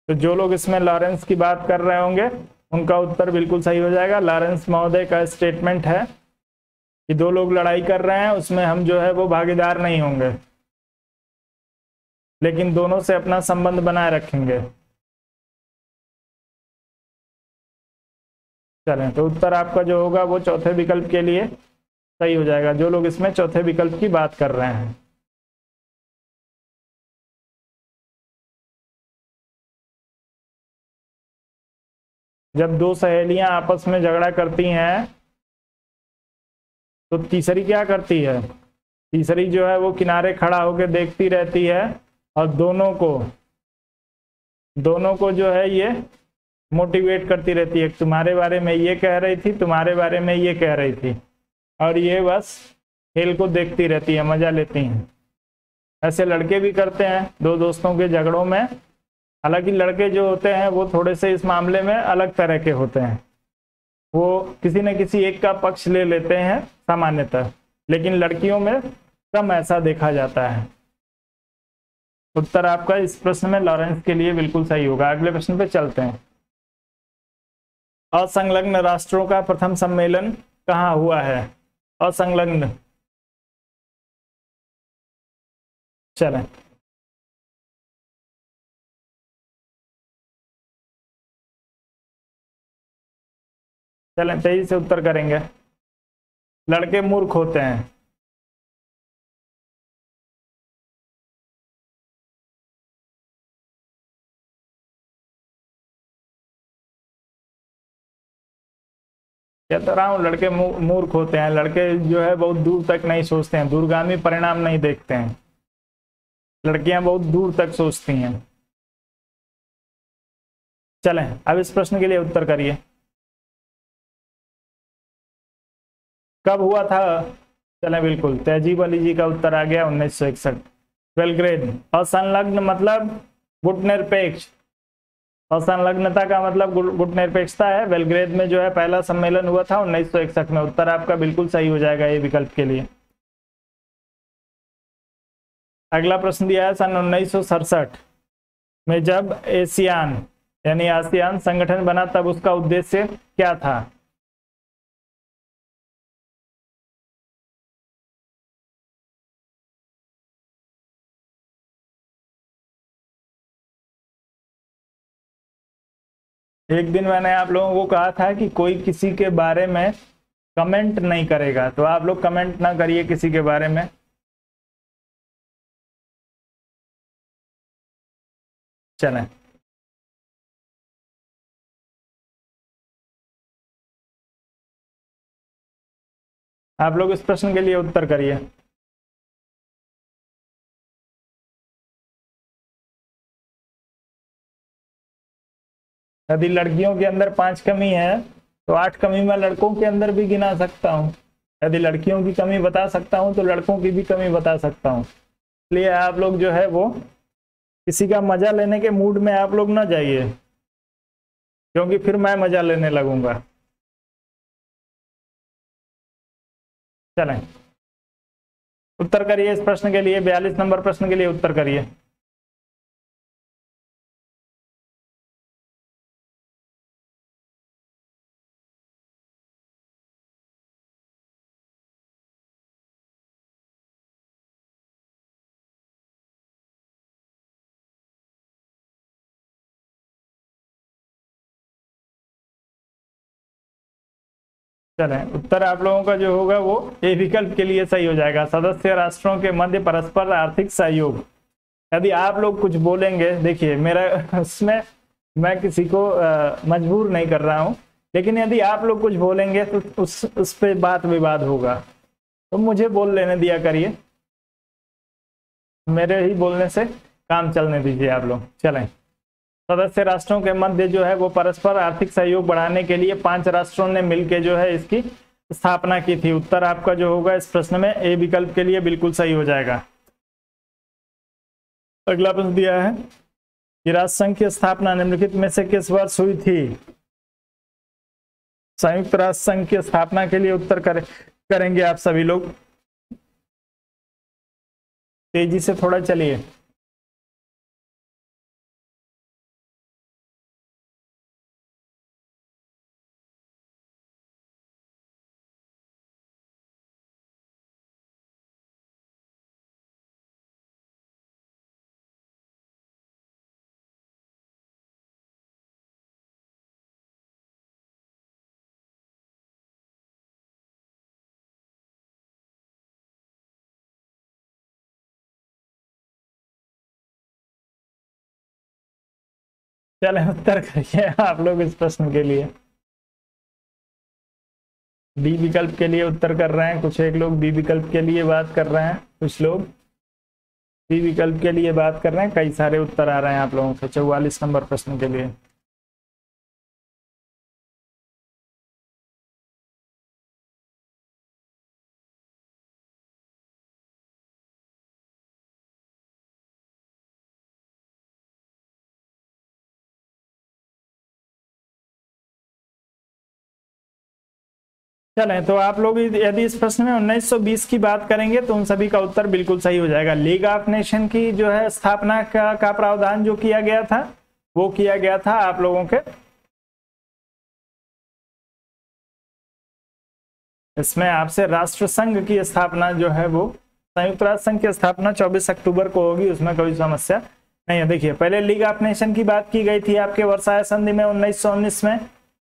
तो जो लोग इसमें लॉरेंस की बात कर रहे होंगे उनका उत्तर बिल्कुल सही हो जाएगा। लॉरेंस महोदय का स्टेटमेंट है कि 2 लोग लड़ाई कर रहे हैं, उसमें हम जो है वो भागीदार नहीं होंगे, लेकिन दोनों से अपना संबंध बनाए रखेंगे। चलें, तो उत्तर आपका जो होगा वो चौथे विकल्प के लिए सही हो जाएगा, जो लोग इसमें चौथे विकल्प की बात कर रहे हैं। जब 2 सहेलियां आपस में झगड़ा करती हैं तो तीसरी क्या करती है? तीसरी जो है वो किनारे खड़ा होकर देखती रहती है और दोनों को जो है ये मोटिवेट करती रहती है। तुम्हारे बारे में ये कह रही थी, तुम्हारे बारे में ये कह रही थी, और ये बस खेल को देखती रहती है, मजा लेती हैं। ऐसे लड़के भी करते हैं 2 दोस्तों के झगड़ों में। हालांकि लड़के जो होते हैं वो थोड़े से इस मामले में अलग तरह के होते हैं, वो किसी न किसी एक का पक्ष ले लेते हैं सामान्यतः, लेकिन लड़कियों में कम ऐसा देखा जाता है। उत्तर आपका इस प्रश्न में लॉरेंस के लिए बिल्कुल सही होगा। अगले प्रश्न पे चलते हैं। असंलग्न राष्ट्रों का प्रथम सम्मेलन कहाँ हुआ है? असंलग्न। चलें, तेजी से उत्तर करेंगे। लड़के मूर्ख होते हैं। कहता रहा हूं, लड़के मूर्ख होते हैं। लड़के जो है बहुत दूर तक नहीं सोचते हैं, दूरगामी परिणाम नहीं देखते हैं। लड़कियां बहुत दूर तक सोचती हैं। चलें, अब इस प्रश्न के लिए उत्तर करिए। कब हुआ था? चलें, बिल्कुल तहजीब अली जी का उत्तर आ गया 1961। बेलग्रेड। असंलग्न मतलब गुट निरपेक्ष, और संलग्नता का मतलब गुटनिरपेक्षता है। बेलग्रेद में जो है पहला सम्मेलन हुआ था 1961 में। उत्तर आपका बिल्कुल सही हो जाएगा ये विकल्प के लिए। अगला प्रश्न दिया है सन 1967 में जब एशियान यानी आसियान संगठन बना तब उसका उद्देश्य क्या था? एक दिन मैंने आप लोगों को कहा था कि कोई किसी के बारे में कमेंट नहीं करेगा, तो आप लोग कमेंट ना करिए किसी के बारे में। चलें, आप लोग इस प्रश्न के लिए उत्तर करिए। यदि लड़कियों के अंदर 5 कमी है तो 8 कमी मैं लड़कों के अंदर भी गिना सकता हूं। यदि लड़कियों की कमी बता सकता हूं तो लड़कों की भी कमी बता सकता हूं। इसलिए आप लोग जो है वो किसी का मजा लेने के मूड में आप लोग ना जाइए, क्योंकि फिर मैं मजा लेने लगूंगा। चलें, उत्तर करिए इस प्रश्न के लिए। 42 नंबर प्रश्न के लिए उत्तर करिए। चलें, उत्तर आप लोगों का जो होगा वो ए विकल्प के लिए सही हो जाएगा। सदस्य राष्ट्रों के मध्य परस्पर आर्थिक सहयोग। यदि आप लोग कुछ बोलेंगे, देखिए मेरा उसमें मैं किसी को मजबूर नहीं कर रहा हूं, लेकिन यदि आप लोग कुछ बोलेंगे तो उस पे बात विवाद होगा, तो मुझे बोल लेने दिया करिए। मेरे ही बोलने से काम चलने दीजिए आप लोग। चलें, सदस्य राष्ट्रों के मध्य जो है वो परस्पर आर्थिक सहयोग बढ़ाने के लिए 5 राष्ट्रों ने मिलकर जो है इसकी स्थापना की थी। उत्तर आपका जो होगा इस प्रश्न में ए विकल्प के लिए बिल्कुल सही हो जाएगा। अगला प्रश्न दिया है कि राष्ट्र संघ की स्थापना निम्नलिखित में से किस वर्ष हुई थी? संयुक्त राष्ट्र संघ की स्थापना के लिए उत्तर करेंगे आप सभी लोग। तेजी से थोड़ा चलिए। चलें, उत्तर करिए आप लोग इस प्रश्न के लिए। बी विकल्प के लिए उत्तर कर रहे हैं कुछ, एक लोग बी विकल्प के लिए बात कर रहे हैं, कुछ लोग बी विकल्प के लिए बात कर रहे हैं। कई सारे उत्तर आ रहे हैं आप लोगों के 44 नंबर प्रश्न के लिए। चलें, तो आप लोग यदि इस प्रश्न में 1920 की बात करेंगे तो उन सभी का उत्तर बिल्कुल सही हो जाएगा। लीग ऑफ नेशन की जो है स्थापना का प्रावधान जो किया गया था वो किया गया था आप लोगों के, इसमें आपसे राष्ट्र संघ की स्थापना जो है वो संयुक्त राष्ट्र संघ की स्थापना 24 अक्टूबर को होगी, उसमें कोई समस्या नहीं है। देखिए पहले लीग ऑफ नेशन की बात की गई थी आपके वर्साय संधि में 1919 में।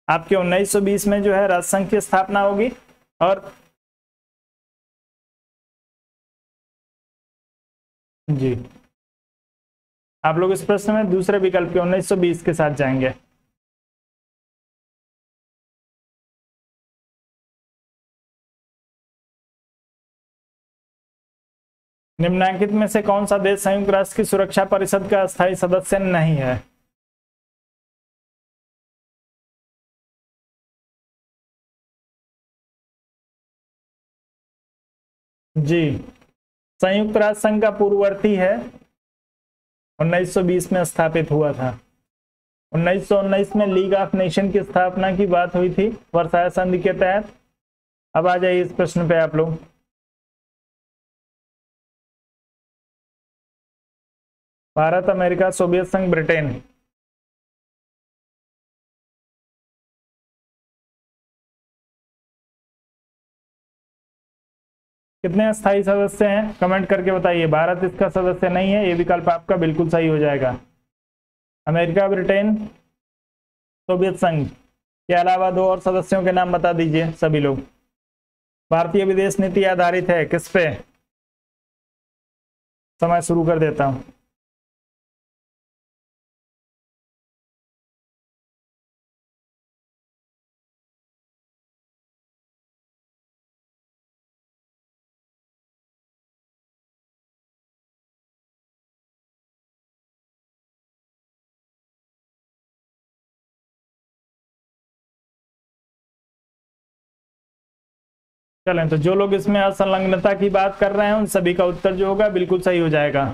आपके 1920 में जो है राष्ट्रसंघ की स्थापना होगी। और जी आप लोग इस प्रश्न में दूसरे विकल्प के 1920 के साथ जाएंगे। निम्नलिखित में से कौन सा देश संयुक्त राष्ट्र की सुरक्षा परिषद का अस्थायी सदस्य नहीं है? जी संयुक्त राष्ट्र संघ का पूर्ववर्ती है, 1920 में स्थापित हुआ था। 1919 में लीग ऑफ नेशन की स्थापना की बात हुई थी वर्साय संधि के तहत। अब आ जाइए इस प्रश्न पे आप लोग। भारत, अमेरिका, सोवियत संघ, ब्रिटेन। कितने अस्थायी सदस्य हैं कमेंट करके बताइए। भारत इसका सदस्य नहीं है, ये विकल्प आपका बिल्कुल सही हो जाएगा। अमेरिका, ब्रिटेन, सोवियत संघ के अलावा दो और सदस्यों के नाम बता दीजिए सभी लोग। भारतीय विदेश नीति आधारित है किस पे? समय शुरू कर देता हूं। चलें, तो जो लोग इसमें असंलग्नता की बात कर रहे हैं उन सभी का उत्तर जो होगा बिल्कुल सही हो जाएगा।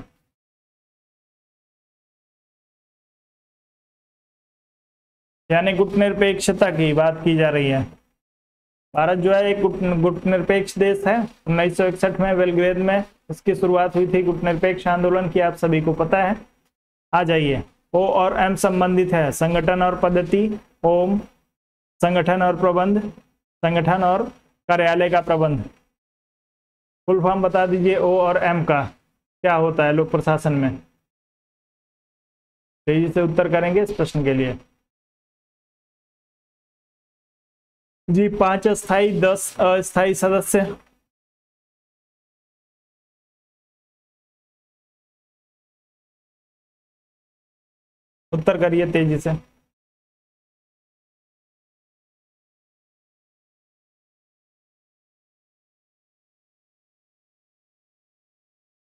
यानी गुटनिरपेक्षता की बात की जा रही है। भारत जो है एक गुटनिरपेक्ष देश है। 1961 में बेलग्रेड में इसकी शुरुआत हुई थी गुटनिरपेक्ष आंदोलन की, आप सभी को पता है। आ जाइए, ओ और एम संबंधित है, संगठन और पद्धति। ओम संगठन और प्रबंध, संगठन और कार्यालय का प्रबंध। फुल फॉर्म बता दीजिए ओ और एम का क्या होता है लोक प्रशासन में। तेजी से उत्तर करेंगे इस प्रश्न के लिए। जी, 5 अस्थायी, 10 अस्थायी सदस्य। उत्तर करिए तेजी से।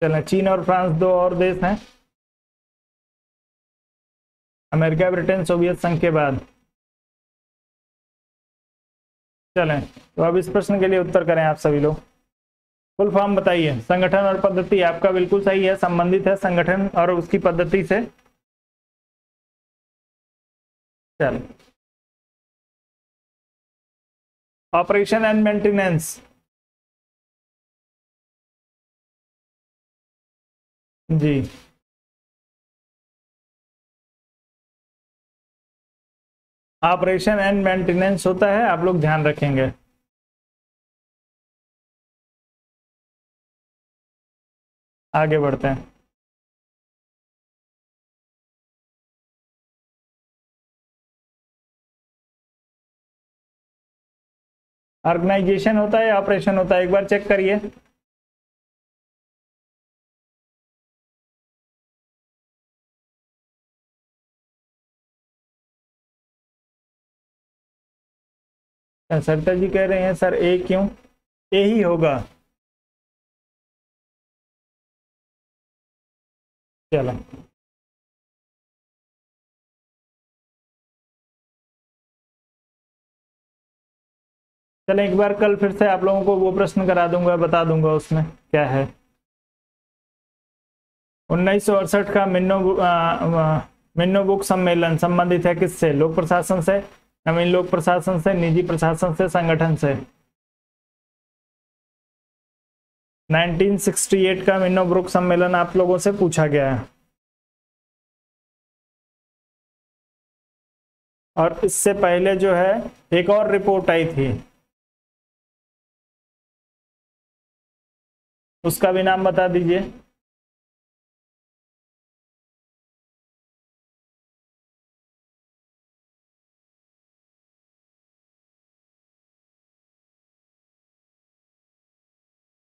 चलें, चीन और फ्रांस दो और देश हैं। अमेरिका, ब्रिटेन, सोवियत संघ के बाद। चलें, तो अब इस प्रश्न के लिए उत्तर करें आप सभी लोग। फुल फॉर्म बताइए। संगठन और पद्धति आपका बिल्कुल सही है, संबंधित है संगठन और उसकी पद्धति से। चल, ऑपरेशन एंड मेंटेनेंस। जी, ऑपरेशन एंड मेंटेनेंस होता है, आप लोग ध्यान रखेंगे। आगे बढ़ते हैं। ऑर्गेनाइजेशन होता है, ऑपरेशन होता है, एक बार चेक करिए। सरिता जी कह रहे हैं सर ए क्यों? ए ही होगा। चलो, चलें एक बार कल फिर से आप लोगों को वो प्रश्न करा दूंगा, बता दूंगा उसमें क्या है। 1968 का मिन्नो बुक सम्मेलन संबंधित है किससे? लोक प्रशासन से, नवीन लोक प्रशासन से, निजी प्रशासन से, संगठन से। 1968 का मिन्नो बुक सम्मेलन आप लोगों से पूछा गया है। और इससे पहले जो है एक और रिपोर्ट आई थी, उसका भी नाम बता दीजिए।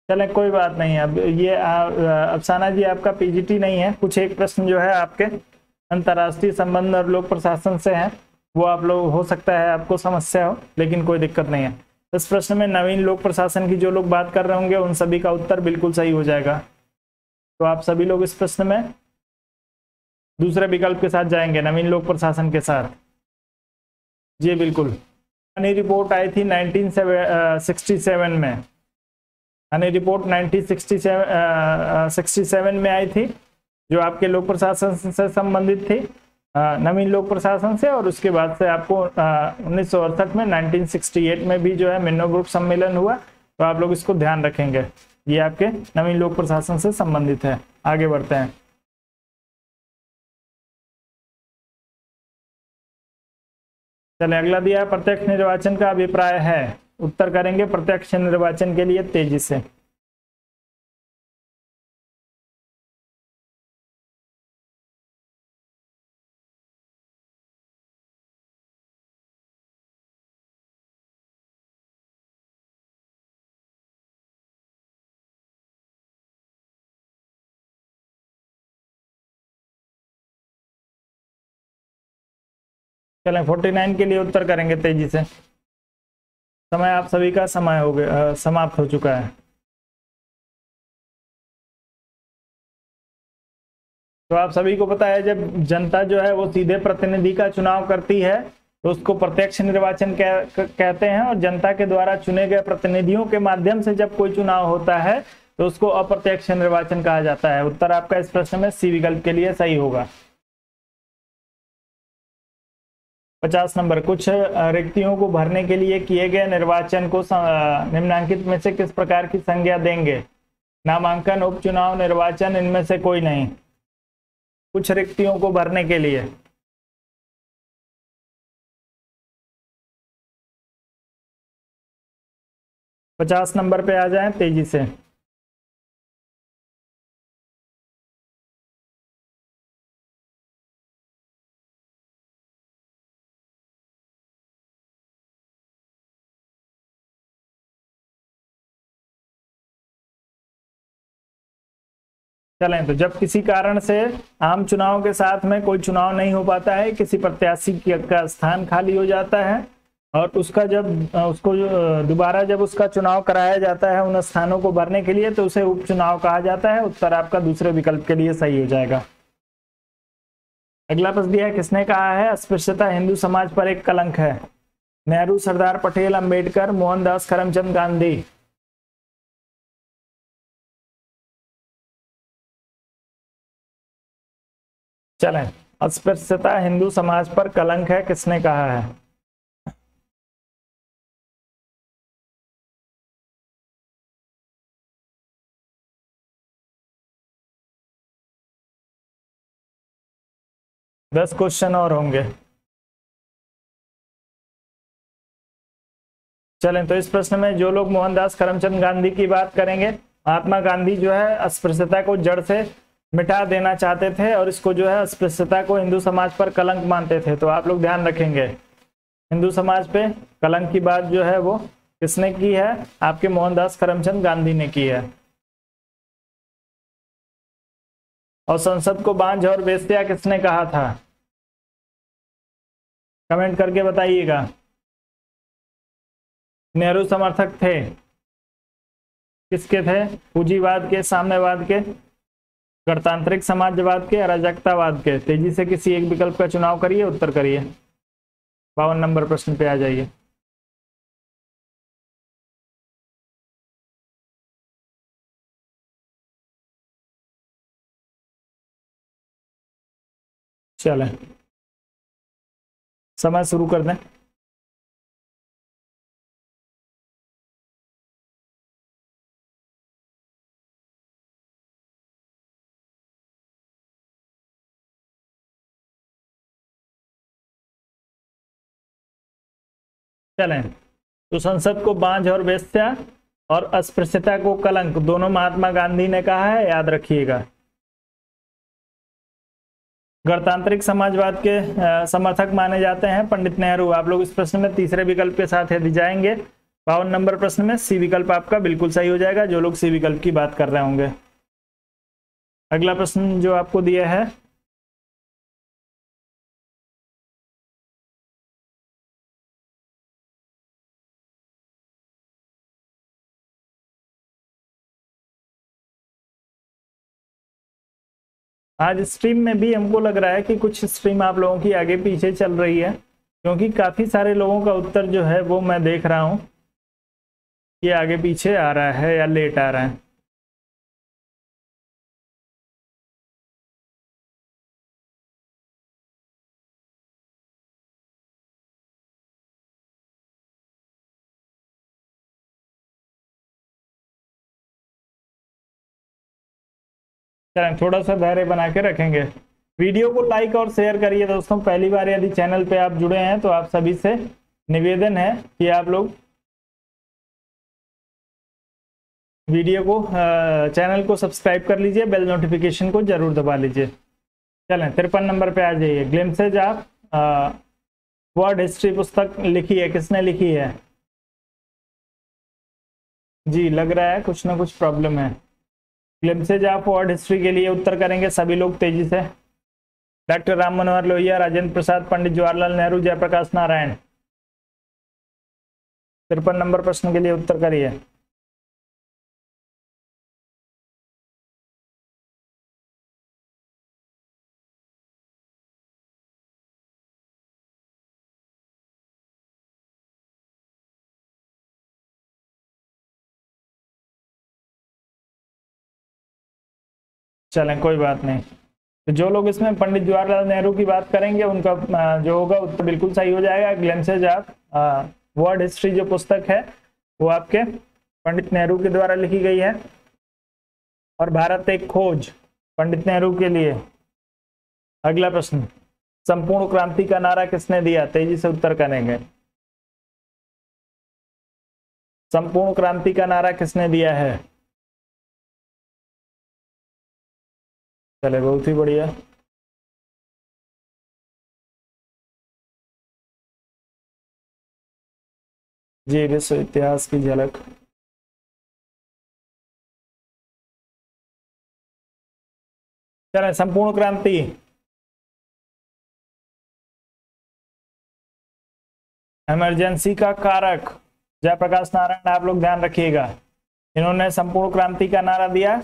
चलें कोई बात नहीं। अब ये अफसाना जी आपका पीजीटी नहीं है, कुछ एक प्रश्न जो है आपके अंतर्राष्ट्रीय संबंध और लोक प्रशासन से है, वो आप लोग हो सकता है आपको समस्या हो, लेकिन कोई दिक्कत नहीं है। इस प्रश्न में नवीन लोक प्रशासन की जो लोग बात कर रहे होंगे उन सभी का उत्तर बिल्कुल सही हो जाएगा। तो आप सभी लोग इस प्रश्न में दूसरे विकल्प के साथ जाएंगे, नवीन लोक प्रशासन के साथ। जी बिल्कुल, रिपोर्ट आई थी 1967 में। रिपोर्ट 1967 में आई थी, जो आपके लोक प्रशासन से संबंधित थी। नवीन लोक प्रशासन से, और उसके बाद से आपको 1968 में 1968 में भी जो है मिन्नो ग्रुप सम्मेलन हुआ। तो आप लोग इसको ध्यान रखेंगे, ये आपके नवीन लोक प्रशासन से संबंधित है। आगे बढ़ते हैं। चले, अगला दिया है प्रत्यक्ष निर्वाचन का अभिप्राय है। उत्तर करेंगे प्रत्यक्ष निर्वाचन के लिए तेजी से। चलें 49 के लिए उत्तर करेंगे तेजी से। समय आप सभी का समय हो गया, समाप्त हो चुका है। तो आप सभी को पता है, जब जनता जो है वो सीधे प्रतिनिधि का चुनाव करती है तो उसको प्रत्यक्ष निर्वाचन कहते हैं, और जनता के द्वारा चुने गए प्रतिनिधियों के माध्यम से जब कोई चुनाव होता है तो उसको अप्रत्यक्ष निर्वाचन कहा जाता है। उत्तर आपका इस प्रश्न में सी विकल्प के लिए सही होगा। 50 नंबर, कुछ रिक्तियों को भरने के लिए किए गए निर्वाचन को निम्नांकित में से किस प्रकार की संज्ञा देंगे? नामांकन, उपचुनाव, निर्वाचन, इनमें से कोई नहीं। कुछ रिक्तियों को भरने के लिए। पचास नंबर पे आ जाएं तेजी से। चलें, तो जब किसी कारण से आम चुनाव के साथ में कोई चुनाव नहीं हो पाता है, किसी प्रत्याशी का स्थान खाली हो जाता है और उसका जब उसको दोबारा जब उसका चुनाव कराया जाता है उन स्थानों को भरने के लिए, तो उसे उपचुनाव कहा जाता है। उत्तर आपका दूसरे विकल्प के लिए सही हो जाएगा। अगला प्रश्न दिया है, किसने कहा है अस्पृश्यता हिंदू समाज पर एक कलंक है? नेहरू, सरदार पटेल, अंबेडकर, मोहनदास करमचंद गांधी। चलें, अस्पृश्यता हिंदू समाज पर कलंक है, किसने कहा है? दस क्वेश्चन और होंगे। चलें, तो इस प्रश्न में जो लोग मोहनदास करमचंद गांधी की बात करेंगे, महात्मा गांधी जो है अस्पृश्यता को जड़ से मिटा देना चाहते थे और इसको जो है अस्पृश्यता को हिंदू समाज पर कलंक मानते थे। तो आप लोग ध्यान रखेंगे, हिंदू समाज पे कलंक की बात जो है वो किसने की है? आपके मोहनदास करमचंद गांधी ने की है। और संसद को बांझ और वेश्या किसने कहा था? कमेंट करके बताइएगा। नेहरू समर्थक थे, किसके थे? पूंजीवाद के, साम्यवाद के, गणतांत्रिक समाजवाद के, अराजकतावाद के? तेजी से किसी एक विकल्प का चुनाव करिए, उत्तर करिए। 52 नंबर प्रश्न पे आ जाइए। चलें, समय शुरू कर दें। चलें, तो संसद को बांझ और वेश्या और अस्पृश्यता को कलंक दोनों महात्मा गांधी ने कहा है, याद रखिएगा। गणतांत्रिक समाजवाद के समर्थक माने जाते हैं पंडित नेहरू। आप लोग इस प्रश्न में तीसरे विकल्प के साथ यदि जाएंगे, 52 नंबर प्रश्न में सी विकल्प आपका बिल्कुल सही हो जाएगा, जो लोग सी विकल्प की बात कर रहे होंगे। अगला प्रश्न जो आपको दिया है, आज स्ट्रीम में भी हमको लग रहा है कि कुछ स्ट्रीम आप लोगों की आगे पीछे चल रही है, क्योंकि काफी सारे लोगों का उत्तर जो है वो मैं देख रहा हूं कि आगे पीछे आ रहा है या लेट आ रहा है। चलें थोड़ा सा धैर्य बना के रखेंगे। वीडियो को लाइक और शेयर करिए दोस्तों। पहली बार यदि चैनल पे आप जुड़े हैं तो आप सभी से निवेदन है कि आप लोग वीडियो को चैनल को सब्सक्राइब कर लीजिए, बेल नोटिफिकेशन को जरूर दबा लीजिए। चलें 53 नंबर पे आ जाइए। ग्लिम्पसेज ऑफ वर्ल्ड हिस्ट्री पुस्तक लिखी है, किसने लिखी है? जी लग रहा है कुछ ना कुछ प्रॉब्लम है। ग्लिम्पसेज ऑफ वर्ल्ड हिस्ट्री के लिए उत्तर करेंगे सभी लोग तेजी से। डॉक्टर राम मनोहर लोहिया, राजेंद्र प्रसाद, पंडित जवाहरलाल नेहरू, जयप्रकाश नारायण। 53 नंबर प्रश्न के लिए उत्तर करिए। चलें कोई बात नहीं। तो जो लोग इसमें पंडित जवाहरलाल नेहरू की बात करेंगे उनका जो होगा उत्तर बिल्कुल सही हो जाएगा। ग्लिम्पसेज ऑफ वर्ल्ड हिस्ट्री जो पुस्तक है वो आपके पंडित नेहरू के द्वारा लिखी गई है। और भारत एक खोज पंडित नेहरू के लिए। अगला प्रश्न, संपूर्ण क्रांति का नारा किसने दिया? तेजी से उत्तर करेंगे। संपूर्ण क्रांति का नारा किसने दिया है? चले बहुत ही बढ़िया। जी विश्व इतिहास की झलक। चले संपूर्ण क्रांति इमरजेंसी का कारक जयप्रकाश नारायण, आप लोग ध्यान रखिएगा। इन्होंने संपूर्ण क्रांति का नारा दिया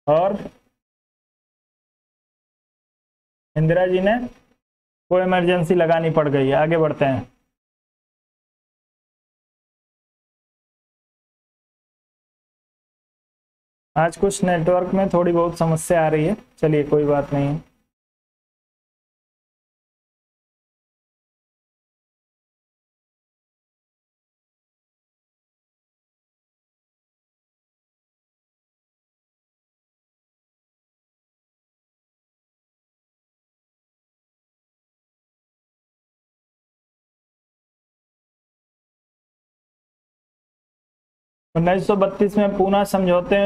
और इंदिरा जी ने कोई इमरजेंसी लगानी पड़ गई। आगे बढ़ते हैं। आज कुछ नेटवर्क में थोड़ी बहुत समस्या आ रही है, चलिए कोई बात नहीं है। उन्नीस सौ 32 में पूना समझौते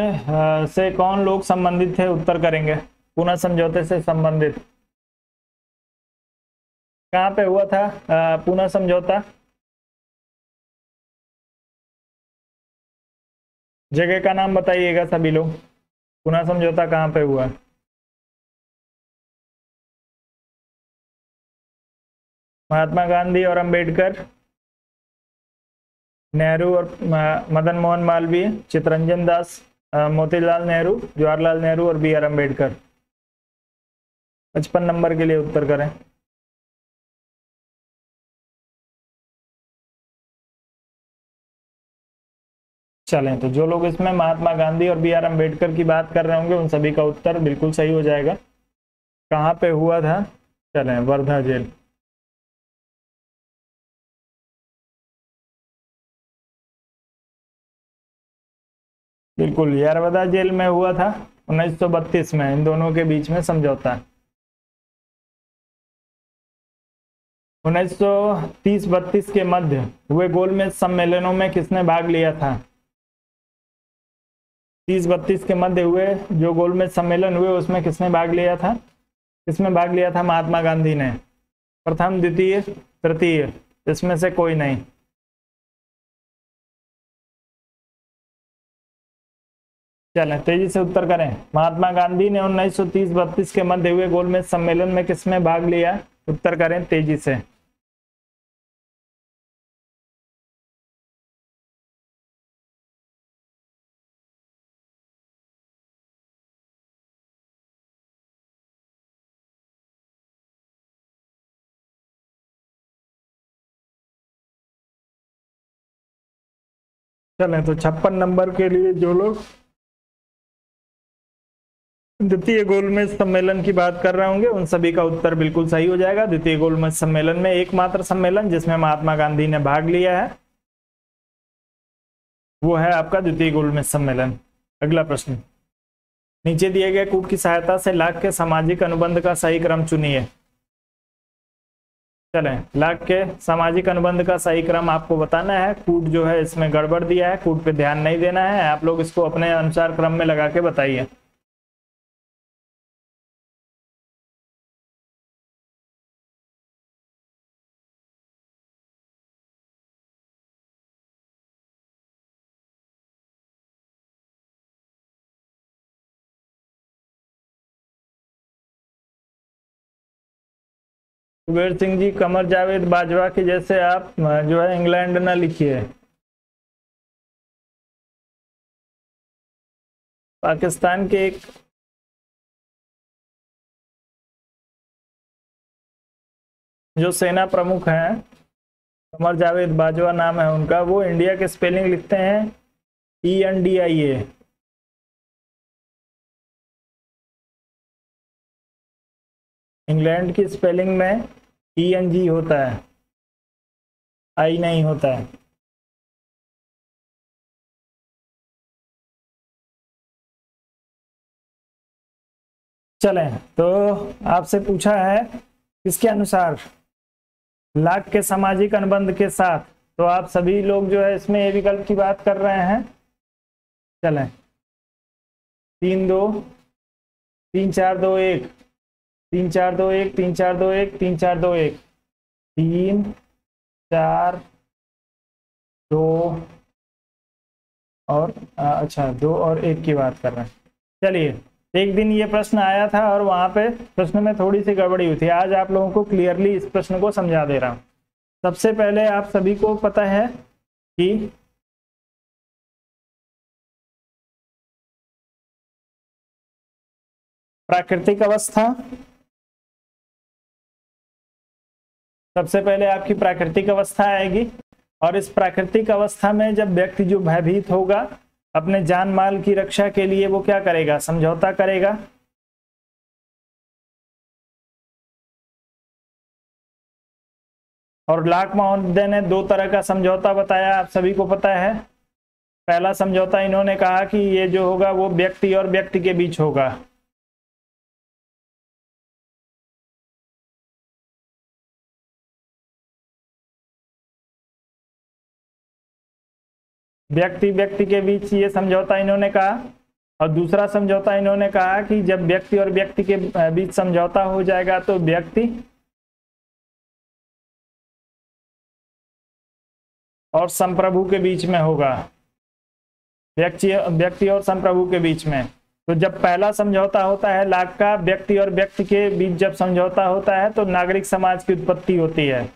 से कौन लोग संबंधित थे? उत्तर करेंगे। पूना समझौते से संबंधित कहाँ पे हुआ था पूना समझौता? जगह का नाम बताइएगा सभी लोग। पूना समझौता कहाँ पे हुआ? महात्मा गांधी और अंबेडकर, नेहरू और मदन मोहन मालवीय, चित्तरंजन दास, मोतीलाल नेहरू, जवाहरलाल नेहरू और बी आर अम्बेडकर। 55 नंबर के लिए उत्तर करें। चलें तो जो लोग इसमें महात्मा गांधी और बी आर अम्बेडकर की बात कर रहे होंगे उन सभी का उत्तर बिल्कुल सही हो जाएगा। कहाँ पे हुआ था? चलें वर्धा जेल। बिल्कुल यरवदा जेल में हुआ था 1932 में। इन दोनों के बीच में समझौता। 1930-32 के मध्य हुए गोलमेज सम्मेलनों में किसने भाग लिया था? 30-32 के मध्य हुए जो गोलमेज सम्मेलन हुए उसमें किसने भाग लिया था? किसमें भाग लिया था? महात्मा गांधी ने। प्रथम, द्वितीय, तृतीय, इसमें से कोई नहीं। चलें तेजी से उत्तर करें। महात्मा गांधी ने 1930-32 के मध्य हुए गोलमेज सम्मेलन में किसमें भाग लिया? उत्तर करें तेजी से। चलें तो 56 नंबर के लिए जो लोग द्वितीय गोलमेज सम्मेलन की बात कर रहे होंगे उन सभी का उत्तर बिल्कुल सही हो जाएगा। द्वितीय गोलमेज सम्मेलन में एकमात्र सम्मेलन जिसमें महात्मा गांधी ने भाग लिया है वो है आपका द्वितीय गोलमेज सम्मेलन। अगला प्रश्न, नीचे दिए गए कूट की सहायता से लाख के सामाजिक अनुबंध का सही क्रम चुनिए। चलें, लाख के सामाजिक अनुबंध का सही क्रम आपको बताना है। कूट जो है इसमें गड़बड़ दिया है, कूट पे ध्यान नहीं देना है, आप लोग इसको अपने अनुसार क्रम में लगा के बताइए। कुबेर सिंह जी, कमर जावेद बाजवा की जैसे आप जो है इंग्लैंड ना लिखिए। पाकिस्तान के एक जो सेना प्रमुख हैं, कमर जावेद बाजवा नाम है उनका, वो इंडिया के स्पेलिंग लिखते हैं ENDIA। इंग्लैंड की स्पेलिंग में ENG होता है, आई नहीं होता है। चलें, तो आपसे पूछा है किसके अनुसार, लाख के सामाजिक अनुबंध के साथ, तो आप सभी लोग जो है इसमें ए विकल्प की बात कर रहे हैं। चलें, 3 2 3 4 2 1 3 4 2 1 3 4 2 1 3 4 2 1 3 4 2 और अच्छा 2 और 1 की बात कर रहे हैं। चलिए, एक दिन ये प्रश्न आया था और वहां पे प्रश्न में थोड़ी सी गड़बड़ी हुई थी। आज आप लोगों को क्लियरली इस प्रश्न को समझा दे रहा हूं। सबसे पहले आप सभी को पता है कि प्राकृतिक अवस्था, सबसे पहले आपकी प्राकृतिक अवस्था आएगी, और इस प्राकृतिक अवस्था में जब व्यक्ति जो भयभीत होगा, अपने जान माल की रक्षा के लिए वो क्या करेगा, समझौता करेगा। और लाख महोदय ने 2 तरह का समझौता बताया, आप सभी को पता है। पहला समझौता इन्होंने कहा कि ये जो होगा वो व्यक्ति और व्यक्ति के बीच होगा। व्यक्ति व्यक्ति के बीच ये समझौता इन्होंने कहा। और दूसरा समझौता इन्होंने कहा कि जब व्यक्ति और व्यक्ति के बीच समझौता हो जाएगा तो व्यक्ति और संप्रभु के बीच में होगा, व्यक्ति और संप्रभु के बीच में। तो जब पहला समझौता होता है लाख का, व्यक्ति और व्यक्ति के बीच जब समझौता होता है तो नागरिक समाज की उत्पत्ति होती है।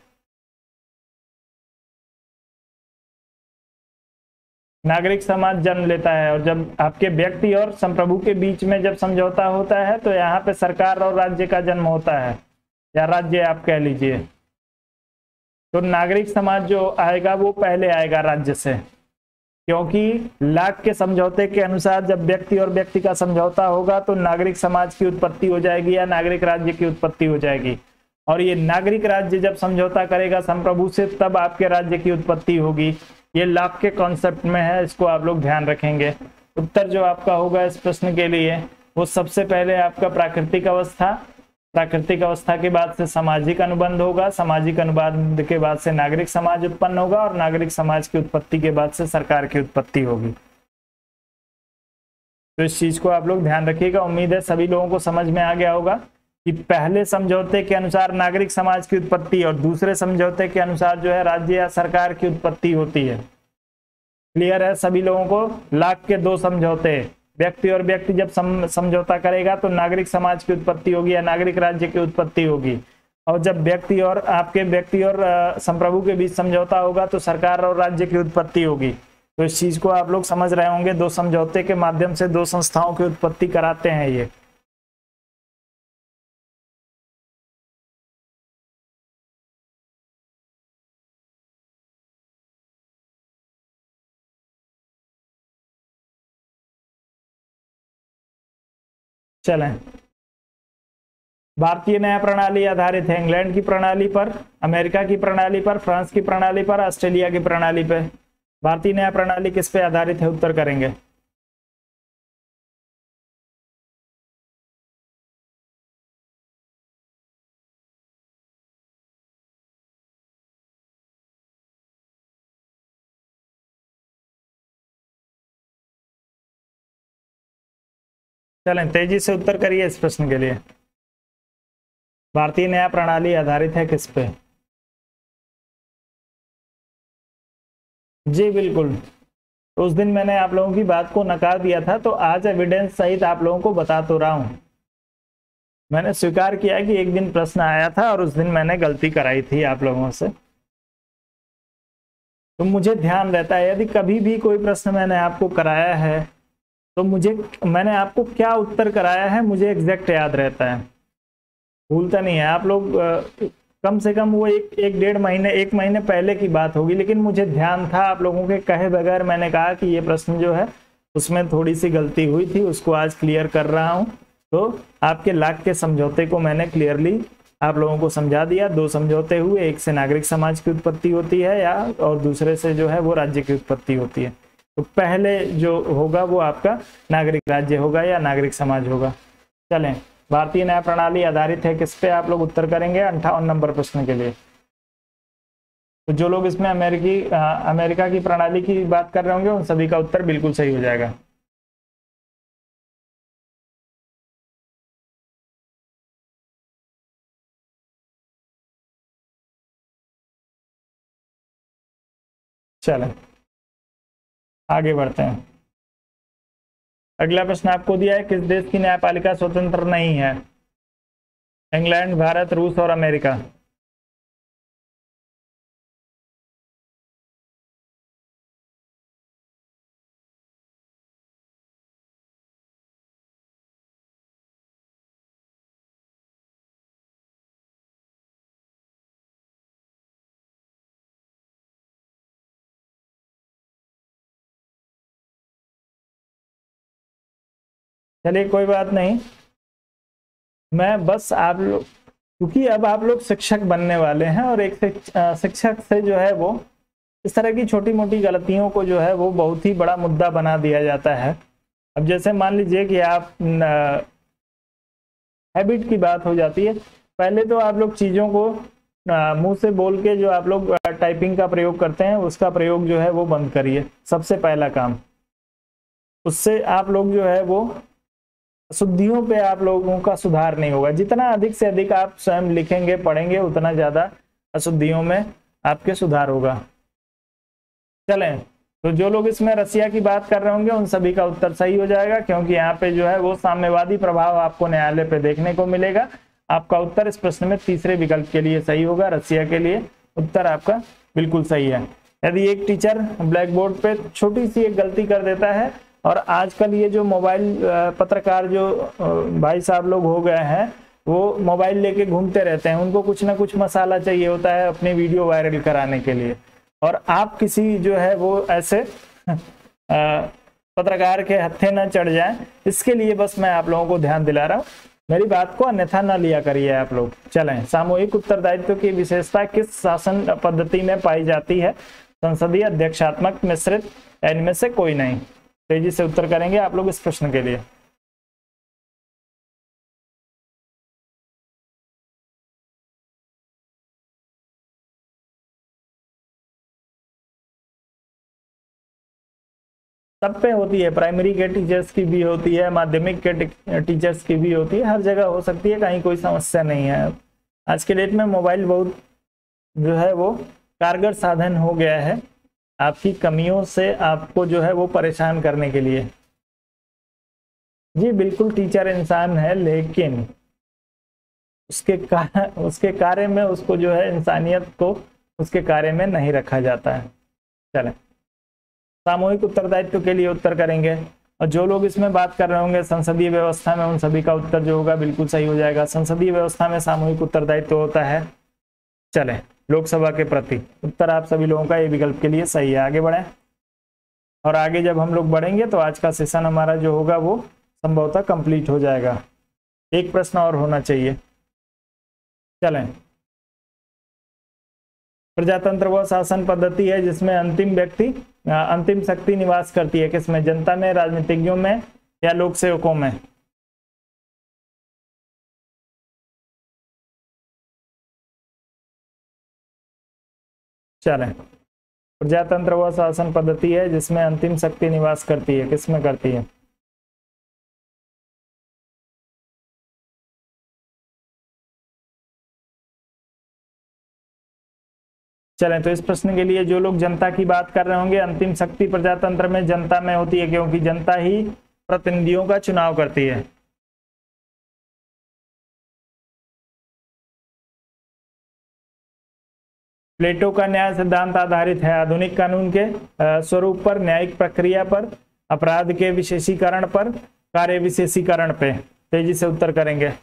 नागरिक समाज जन्म लेता है। और जब आपके व्यक्ति और संप्रभु के बीच में जब समझौता होता है तो यहाँ पे सरकार और राज्य का जन्म होता है, या राज्य आप कह लीजिए। तो नागरिक समाज जो आएगा वो पहले आएगा राज्य से, क्योंकि लाख के समझौते के अनुसार जब व्यक्ति और व्यक्ति का समझौता होगा तो नागरिक समाज की उत्पत्ति हो जाएगी या नागरिक राज्य की उत्पत्ति हो जाएगी। और ये नागरिक राज्य जब समझौता करेगा संप्रभु से, तब आपके राज्य की उत्पत्ति होगी। ये लाख के कॉन्सेप्ट में है, इसको आप लोग ध्यान रखेंगे। उत्तर जो आपका होगा इस प्रश्न के लिए वो सबसे पहले आपका प्राकृतिक अवस्था, प्राकृतिक अवस्था के बाद से सामाजिक अनुबंध होगा, सामाजिक अनुबंध के बाद से नागरिक समाज उत्पन्न होगा, और नागरिक समाज की उत्पत्ति के बाद से सरकार की उत्पत्ति होगी। तो इस चीज को आप लोग ध्यान रखिएगा। उम्मीद है सभी लोगों को समझ में आ गया होगा कि पहले समझौते के अनुसार नागरिक समाज की उत्पत्ति और दूसरे समझौते के अनुसार जो है राज्य या सरकार की उत्पत्ति होती है। क्लियर है सभी लोगों को? लाख के 2 समझौते, व्यक्ति और व्यक्ति जब समझौता करेगा तो नागरिक समाज की उत्पत्ति होगी या नागरिक राज्य की उत्पत्ति होगी। और जब व्यक्ति और आपके व्यक्ति और संप्रभु के बीच समझौता होगा तो सरकार और राज्य की उत्पत्ति होगी। तो इस चीज को आप लोग समझ रहे होंगे। 2 समझौते के माध्यम से 2 संस्थाओं की उत्पत्ति कराते हैं ये। चलें, भारतीय न्याय प्रणाली आधारित है इंग्लैंड की प्रणाली पर, अमेरिका की प्रणाली पर, फ्रांस की प्रणाली पर, ऑस्ट्रेलिया की प्रणाली पर। भारतीय न्याय प्रणाली किस पे आधारित है? उत्तर करेंगे। चलें तेजी से उत्तर करिए इस प्रश्न के लिए। भारतीय न्याय प्रणाली आधारित है किस पे? जी बिल्कुल, तो उस दिन मैंने आप लोगों की बात को नकार दिया था, तो आज एविडेंस सहित आप लोगों को बता तो रहा हूं। मैंने स्वीकार किया कि एक दिन प्रश्न आया था और उस दिन मैंने गलती कराई थी आप लोगों से। तो मुझे ध्यान रहता है, यदि कभी भी कोई प्रश्न मैंने आपको कराया है तो मैंने आपको क्या उत्तर कराया है मुझे एग्जैक्ट याद रहता है, भूलता नहीं है। आप लोग कम से कम वो एक डेढ़ महीने 1 महीने पहले की बात होगी, लेकिन मुझे ध्यान था, आप लोगों के कहे बगैर मैंने कहा कि ये प्रश्न जो है उसमें थोड़ी सी गलती हुई थी, उसको आज क्लियर कर रहा हूं। तो आपके लाख के समझौते को मैंने क्लियरली आप लोगों को समझा दिया। 2 समझौते हुए, एक से नागरिक समाज की उत्पत्ति होती है या और दूसरे से जो है वो राज्य की उत्पत्ति होती है। तो पहले जो होगा वो आपका नागरिक राज्य होगा या नागरिक समाज होगा। चलें, भारतीय न्याय प्रणाली आधारित है किस पे, आप लोग उत्तर करेंगे 58 नंबर प्रश्न के लिए। तो जो लोग इसमें अमेरिका की प्रणाली की बात कर रहे होंगे उन सभी का उत्तर बिल्कुल सही हो जाएगा। चलें आगे बढ़ते हैं। अगला प्रश्न आपको दिया है, किस देश की न्यायपालिका स्वतंत्र नहीं है? इंग्लैंड, भारत, रूस और अमेरिका। चलिए कोई बात नहीं, मैं बस आप लोग, क्योंकि अब आप लोग शिक्षक बनने वाले हैं और एक शिक्षक से जो है वो इस तरह की छोटी मोटी गलतियों को जो है वो बहुत ही बड़ा मुद्दा बना दिया जाता है। अब जैसे मान लीजिए कि आप हैबिट की बात हो जाती है, पहले तो आप लोग चीज़ों को मुंह से बोल के जो आप लोग टाइपिंग का प्रयोग करते हैं उसका प्रयोग जो है वो बंद करिए, सबसे पहला काम। उससे आप लोग जो है वो शुद्धियों पे आप लोगों का सुधार नहीं होगा। जितना अधिक से अधिक आप स्वयं लिखेंगे पढ़ेंगे उतना ज्यादा अशुद्धियों में आपके सुधार होगा। चलें, तो जो लोग इसमें रसिया की बात कर रहे होंगे उन सभी का उत्तर सही हो जाएगा, क्योंकि यहाँ पे जो है वो साम्यवादी प्रभाव आपको न्यायालय पे देखने को मिलेगा। आपका उत्तर इस प्रश्न में तीसरे विकल्प के लिए सही होगा, रसिया के लिए उत्तर आपका बिल्कुल सही है। यदि एक टीचर ब्लैक बोर्ड पे छोटी सी एक गलती कर देता है, और आजकल ये जो मोबाइल पत्रकार जो भाई साहब लोग हो गए हैं वो मोबाइल लेके घूमते रहते हैं, उनको कुछ ना कुछ मसाला चाहिए होता है अपनी वीडियो वायरल कराने के लिए, और आप किसी जो है वो ऐसे पत्रकार के हत्थे न चढ़ जाएं, इसके लिए बस मैं आप लोगों को ध्यान दिला रहा हूँ। मेरी बात को अन्यथा न लिया करिए आप लोग। चलें, सामूहिक उत्तरदायित्व की विशेषता किस शासन पद्धति में पाई जाती है? संसदीय, अध्यक्षात्मक, मिश्रित, इनमें से कोई नहीं। तेजी से उत्तर करेंगे आप लोग इस प्रश्न के लिए। सब पे होती है, प्राइमरी के टीचर्स की भी होती है, माध्यमिक के टीचर्स की भी होती है, हर जगह हो सकती है, कहीं कोई समस्या नहीं है। आज के डेट में मोबाइल बहुत जो है वो कारगर साधन हो गया है आपकी कमियों से आपको जो है वो परेशान करने के लिए। जी बिल्कुल, टीचर इंसान है, लेकिन उसके कार्य में उसको जो है इंसानियत को उसके कार्य में नहीं रखा जाता है। चलें, सामूहिक उत्तरदायित्व के लिए उत्तर करेंगे, और जो लोग इसमें बात कर रहे होंगे संसदीय व्यवस्था में उन सभी का उत्तर जो होगा बिल्कुल सही हो जाएगा। संसदीय व्यवस्था में सामूहिक उत्तरदायित्व होता है, चलें, लोकसभा के प्रति। उत्तर आप सभी लोगों का ये विकल्प के लिए सही है। आगे बढ़ें, और आगे जब हम लोग बढ़ेंगे तो आज का सेशन हमारा जो होगा वो संभवतः कंप्लीट हो जाएगा। एक प्रश्न और होना चाहिए। चलें, प्रजातंत्र वह शासन पद्धति है जिसमें अंतिम शक्ति निवास करती है, किसमें? जनता में, राजनीतिज्ञों में या लोक सेवकों में? चलें, प्रजातंत्र वह शासन पद्धति है जिसमें अंतिम शक्ति निवास करती है, किसमें करती है? चलें, तो इस प्रश्न के लिए जो लोग जनता की बात कर रहे होंगे, अंतिम शक्ति प्रजातंत्र में जनता में होती है, क्योंकि जनता ही प्रतिनिधियों का चुनाव करती है। प्लेटो का न्याय सिद्धांत आधारित है आधुनिक कानून के स्वरूप पर, न्यायिक प्रक्रिया पर, अपराध के विशेषीकरण पर, कार्य विशेषीकरण पे। तेजी से उत्तर करेंगे।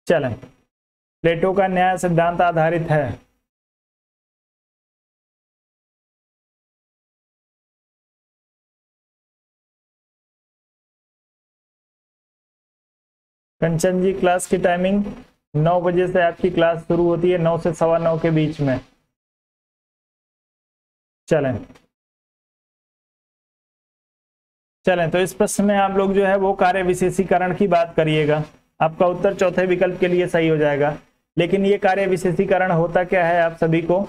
चलें, प्लेटो का न्याय सिद्धांत आधारित है। कंचन जी, क्लास की टाइमिंग 9 बजे से आपकी क्लास शुरू होती है, 9 से 9:15 के बीच में। चलें चलें, तो इस प्रश्न में आप लोग जो है वो कार्य विशेषीकरण की बात करिएगा। आपका उत्तर चौथे विकल्प के लिए सही हो जाएगा। लेकिन ये कार्य विशेषीकरण होता क्या है, आप सभी को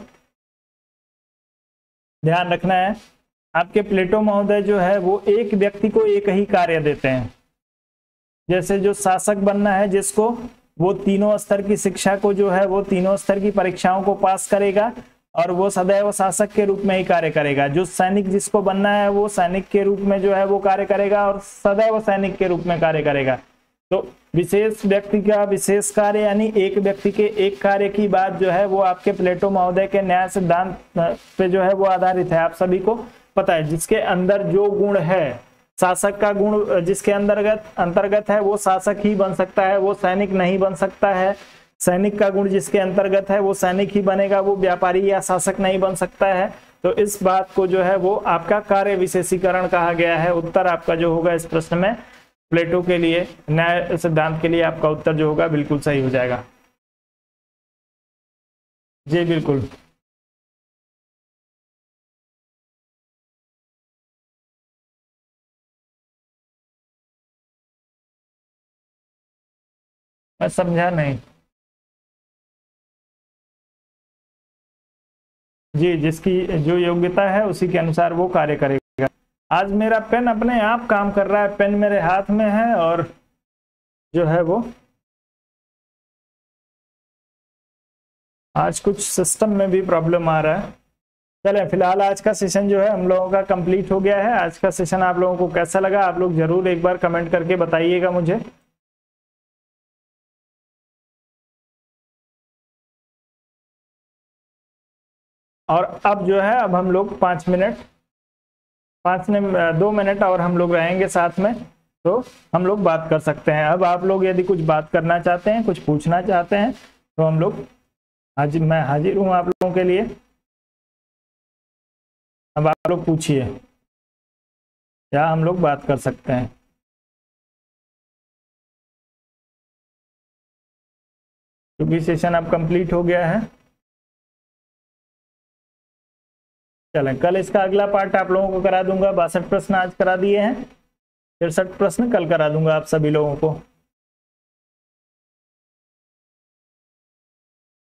ध्यान रखना है। आपके प्लेटो महोदय जो है वो एक व्यक्ति को एक ही कार्य देते हैं। जैसे जो शासक बनना है जिसको, वो तीनों स्तर की शिक्षा को जो है वो तीनों स्तर की परीक्षाओं को पास करेगा और वो सदैव शासक के रूप में ही कार्य करेगा। जो सैनिक जिसको बनना है वो सैनिक के रूप में जो है वो कार्य करेगा और सदैव सैनिक के रूप में कार्य करेगा। तो विशेष व्यक्ति का विशेष कार्य यानी एक व्यक्ति के एक कार्य की बात जो है वो आपके प्लेटो महोदय के न्याय सिद्धांत पे जो है वो आधारित है। आप सभी को पता है, जिसके अंदर जो गुण है, शासक का गुण जिसके अंतर्गत है वो शासक ही बन सकता है, वो सैनिक नहीं बन सकता है। सैनिक का गुण जिसके अंतर्गत है वो सैनिक ही बनेगा, वो व्यापारी या शासक नहीं बन सकता है। तो इस बात को जो है वो आपका कार्य विशेषीकरण कहा गया है। उत्तर आपका जो होगा इस प्रश्न में, प्लेटो के लिए न्याय सिद्धांत के लिए आपका उत्तर जो होगा बिल्कुल सही हो जाएगा। जी बिल्कुल। मैं समझा नहीं। जी, जिसकी जो योग्यता है उसी के अनुसार वो कार्य करेगा। आज मेरा पेन अपने आप काम कर रहा है, पेन मेरे हाथ में है और जो है वो आज कुछ सिस्टम में भी प्रॉब्लम आ रहा है। चले, फिलहाल आज का सेशन जो है हम लोगों का कंप्लीट हो गया है। आज का सेशन आप लोगों को कैसा लगा, आप लोग जरूर एक बार कमेंट करके बताइएगा मुझे। और अब जो है अब हम लोग 2 मिनट और हम लोग रहेंगे साथ में, तो हम लोग बात कर सकते हैं। अब आप लोग यदि कुछ बात करना चाहते हैं, कुछ पूछना चाहते हैं, तो हम लोग मैं हाजिर हूँ आप लोगों के लिए। अब आप लोग पूछिए, क्या हम लोग बात कर सकते हैं। क्योंकि सेशन अब कंप्लीट हो गया है। चलें, कल इसका अगला पार्ट आप लोगों को करा दूंगा। 62 प्रश्न आज करा दिए हैं, 63 प्रश्न कल करा दूंगा आप सभी लोगों को।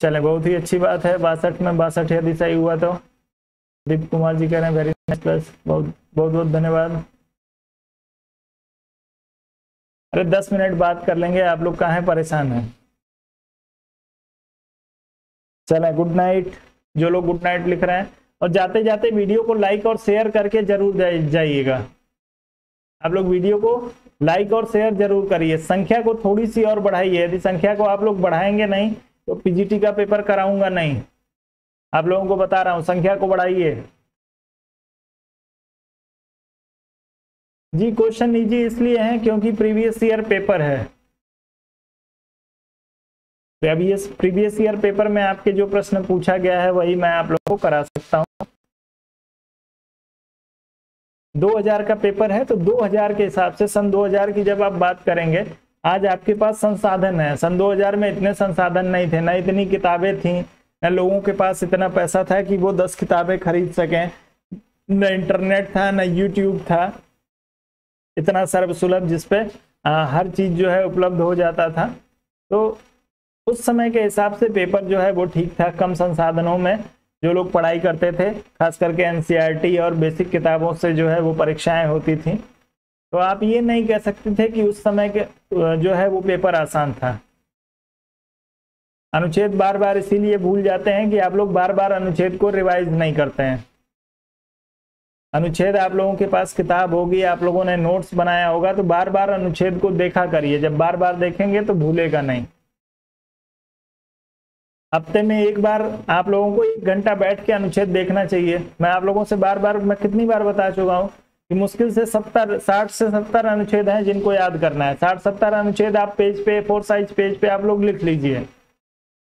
चलें, बहुत ही अच्छी बात है। 62 में 62 यदि सही हुआ तो दीप कुमार जी कह रहे हैं वेरी नाइस प्लस, बहुत बहुत धन्यवाद। अरे 10 मिनट बात कर लेंगे, आप लोग काहे परेशान हैं। चलें, गुड नाइट। जो लोग गुड नाइट लिख रहे हैं, और जाते जाते वीडियो को लाइक और शेयर करके जरूर जाइएगा। आप लोग वीडियो को लाइक और शेयर जरूर करिए, संख्या को थोड़ी सी और बढ़ाइए। यदि संख्या को आप लोग बढ़ाएंगे नहीं तो पीजीटी का पेपर कराऊंगा नहीं। आप लोगों को बता रहा हूं, संख्या को बढ़ाइए। जी, क्वेश्चन इजी इसलिए है क्योंकि प्रीवियस ईयर पेपर है। प्रीवियस ईयर पेपर में आपके जो प्रश्न पूछा गया है वही मैं आप लोगों को करा सकता हूं। 2000 का पेपर है तो 2000 के हिसाब से सन 2000 की जब आप बात करेंगे, आज आपके पास संसाधन है। सन 2000 में इतने संसाधन नहीं थे, न इतनी किताबें थी, न लोगों के पास इतना पैसा था कि वो 10 किताबें खरीद सकें, न इंटरनेट था, न यूट्यूब था इतना सर्वसुलभ जिसपे हर चीज जो है उपलब्ध हो जाता था। तो उस समय के हिसाब से पेपर जो है वो ठीक था। कम संसाधनों में जो लोग पढ़ाई करते थे, खास करके एनसीईआरटी और बेसिक किताबों से जो है वो परीक्षाएं होती थी। तो आप ये नहीं कह सकते थे कि उस समय के जो है वो पेपर आसान था। अनुच्छेद बार बार इसीलिए भूल जाते हैं कि आप लोग बार बार अनुच्छेद को रिवाइज नहीं करते हैं। अनुच्छेद आप लोगों के पास किताब होगी, आप लोगों ने नोट्स बनाया होगा, तो बार बार अनुच्छेद को देखा करिए। जब बार बार देखेंगे तो भूलेगा नहीं। हफ्ते में एक बार आप लोगों को 1 घंटा बैठ के अनुच्छेद देखना चाहिए। मैं आप लोगों से बार बार, मैं कितनी बार बता चुका हूँ कि मुश्किल से 60 से 70 अनुच्छेद हैं जिनको याद करना है। 60-70 अनुच्छेद आप पेज पे, 4 साइज पेज पे आप लोग लिख लीजिए।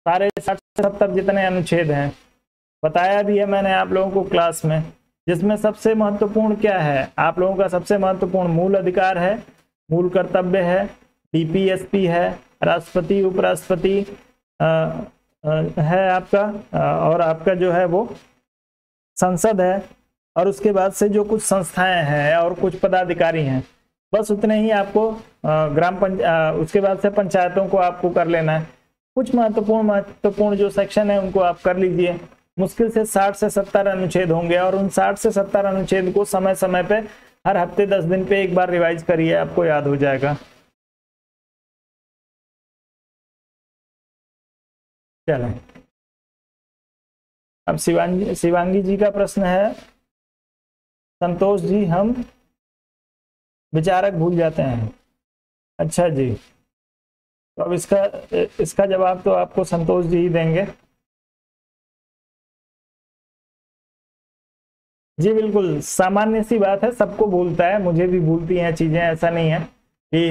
सारे 60 से 70 जितने अनुच्छेद हैं, बताया भी है मैंने आप लोगों को क्लास में। जिसमें सबसे महत्वपूर्ण क्या है, आप लोगों का सबसे महत्वपूर्ण मूल अधिकार है, मूल कर्तव्य है, डीपीएसपी है, राष्ट्रपति उपराष्ट्रपति है आपका, और आपका जो है वो संसद है, और उसके बाद से जो कुछ संस्थाएं हैं और कुछ पदाधिकारी हैं, बस उतने ही आपको उसके बाद से पंचायतों को आपको कर लेना है। कुछ महत्वपूर्ण जो सेक्शन है उनको आप कर लीजिए। मुश्किल से 60 से 70 अनुच्छेद होंगे, और उन 60 से 70 अनुच्छेद को समय समय पे हर हफ्ते 10 दिन पे एक बार रिवाइज करिए, आपको याद हो जाएगा। चलें, अब शिवांगी जी का प्रश्न है, संतोष जी हम विचारक भूल जाते हैं। अच्छा जी, तो अब इसका जवाब तो आपको संतोष जी ही देंगे। जी बिल्कुल, सामान्य सी बात है, सबको भूलता है, मुझे भी भूलती हैं चीजें। ऐसा नहीं है कि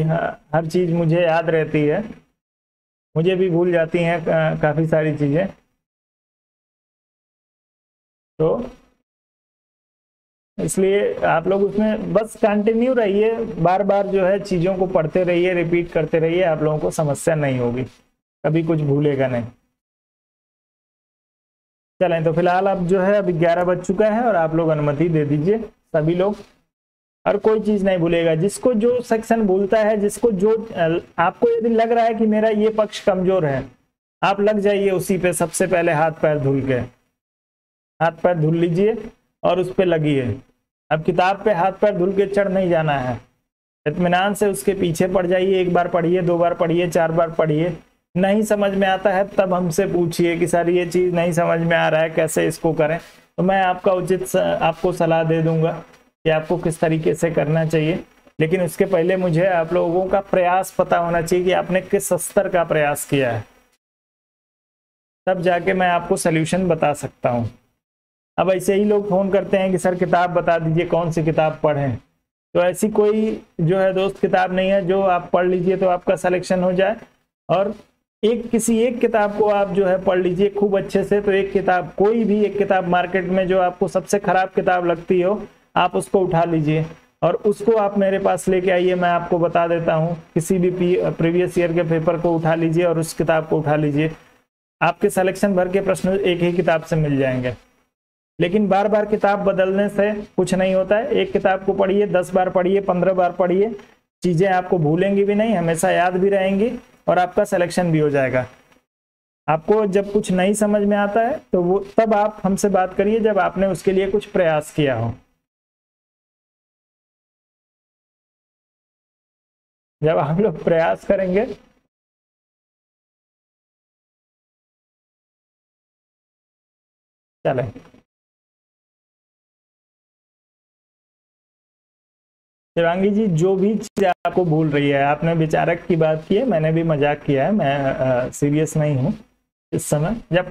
हर चीज मुझे याद रहती है, मुझे भी भूल जाती हैं काफी सारी चीजें। तो इसलिए आप लोग उसमें बस कंटिन्यू रहिए, बार बार जो है चीजों को पढ़ते रहिए, रिपीट करते रहिए, आप लोगों को समस्या नहीं होगी, कभी कुछ भूलेगा नहीं। चलें, तो फिलहाल अब जो है अभी 11 बज चुका है और आप लोग अनुमति दे दीजिए सभी लोग, और कोई चीज नहीं भूलेगा। जिसको जो सेक्शन भूलता है, जिसको जो आपको यदि लग रहा है कि मेरा ये पक्ष कमजोर है, आप लग जाइए उसी पे, सबसे पहले हाथ पैर धुल के, हाथ पैर धुल लीजिए और उस पे लगिए। अब किताब पे हाथ पैर धुल के चढ़ नहीं जाना है, इत्मीनान से उसके पीछे पड़ जाइए। 1 बार पढ़िए, 2 बार पढ़िए, 4 बार पढ़िए। नहीं समझ में आता है तब हमसे पूछिए कि सर ये चीज नहीं समझ में आ रहा है, कैसे इसको करें, तो मैं आपका उचित आपको सलाह दे दूंगा कि आपको किस तरीके से करना चाहिए। लेकिन उसके पहले मुझे आप लोगों का प्रयास पता होना चाहिए कि आपने किस स्तर का प्रयास किया है, तब जाके मैं आपको सोल्यूशन बता सकता हूँ। अब ऐसे ही लोग फोन करते हैं कि सर किताब बता दीजिए, कौन सी किताब पढ़ें, तो ऐसी कोई जो है दोस्त किताब नहीं है जो आप पढ़ लीजिए तो आपका सिलेक्शन हो जाए। और किसी एक किताब को आप जो है पढ़ लीजिए खूब अच्छे से। तो एक किताब, कोई भी एक किताब मार्केट में जो आपको सबसे खराब किताब लगती हो, आप उसको उठा लीजिए और उसको आप मेरे पास लेके आइए। मैं आपको बता देता हूँ, किसी भी प्रीवियस ईयर के पेपर को उठा लीजिए और उस किताब को उठा लीजिए, आपके सिलेक्शन भर के प्रश्न एक ही किताब से मिल जाएंगे। लेकिन बार बार किताब बदलने से कुछ नहीं होता है। एक किताब को पढ़िए, 10 बार पढ़िए, 15 बार पढ़िए, चीजें आपको भूलेंगी भी नहीं, हमेशा याद भी रहेंगी और आपका सिलेक्शन भी हो जाएगा। आपको जब कुछ नहीं समझ में आता है तो वो तब आप हमसे बात करिए जब आपने उसके लिए कुछ प्रयास किया हो। जब आप लोग प्रयास करेंगे चले। शिवांगी जी, जो भी चीज आपको भूल रही है, आपने विचारक की बात की है, मैंने भी मजाक किया है, मैं सीरियस नहीं हूँ इस समय। जब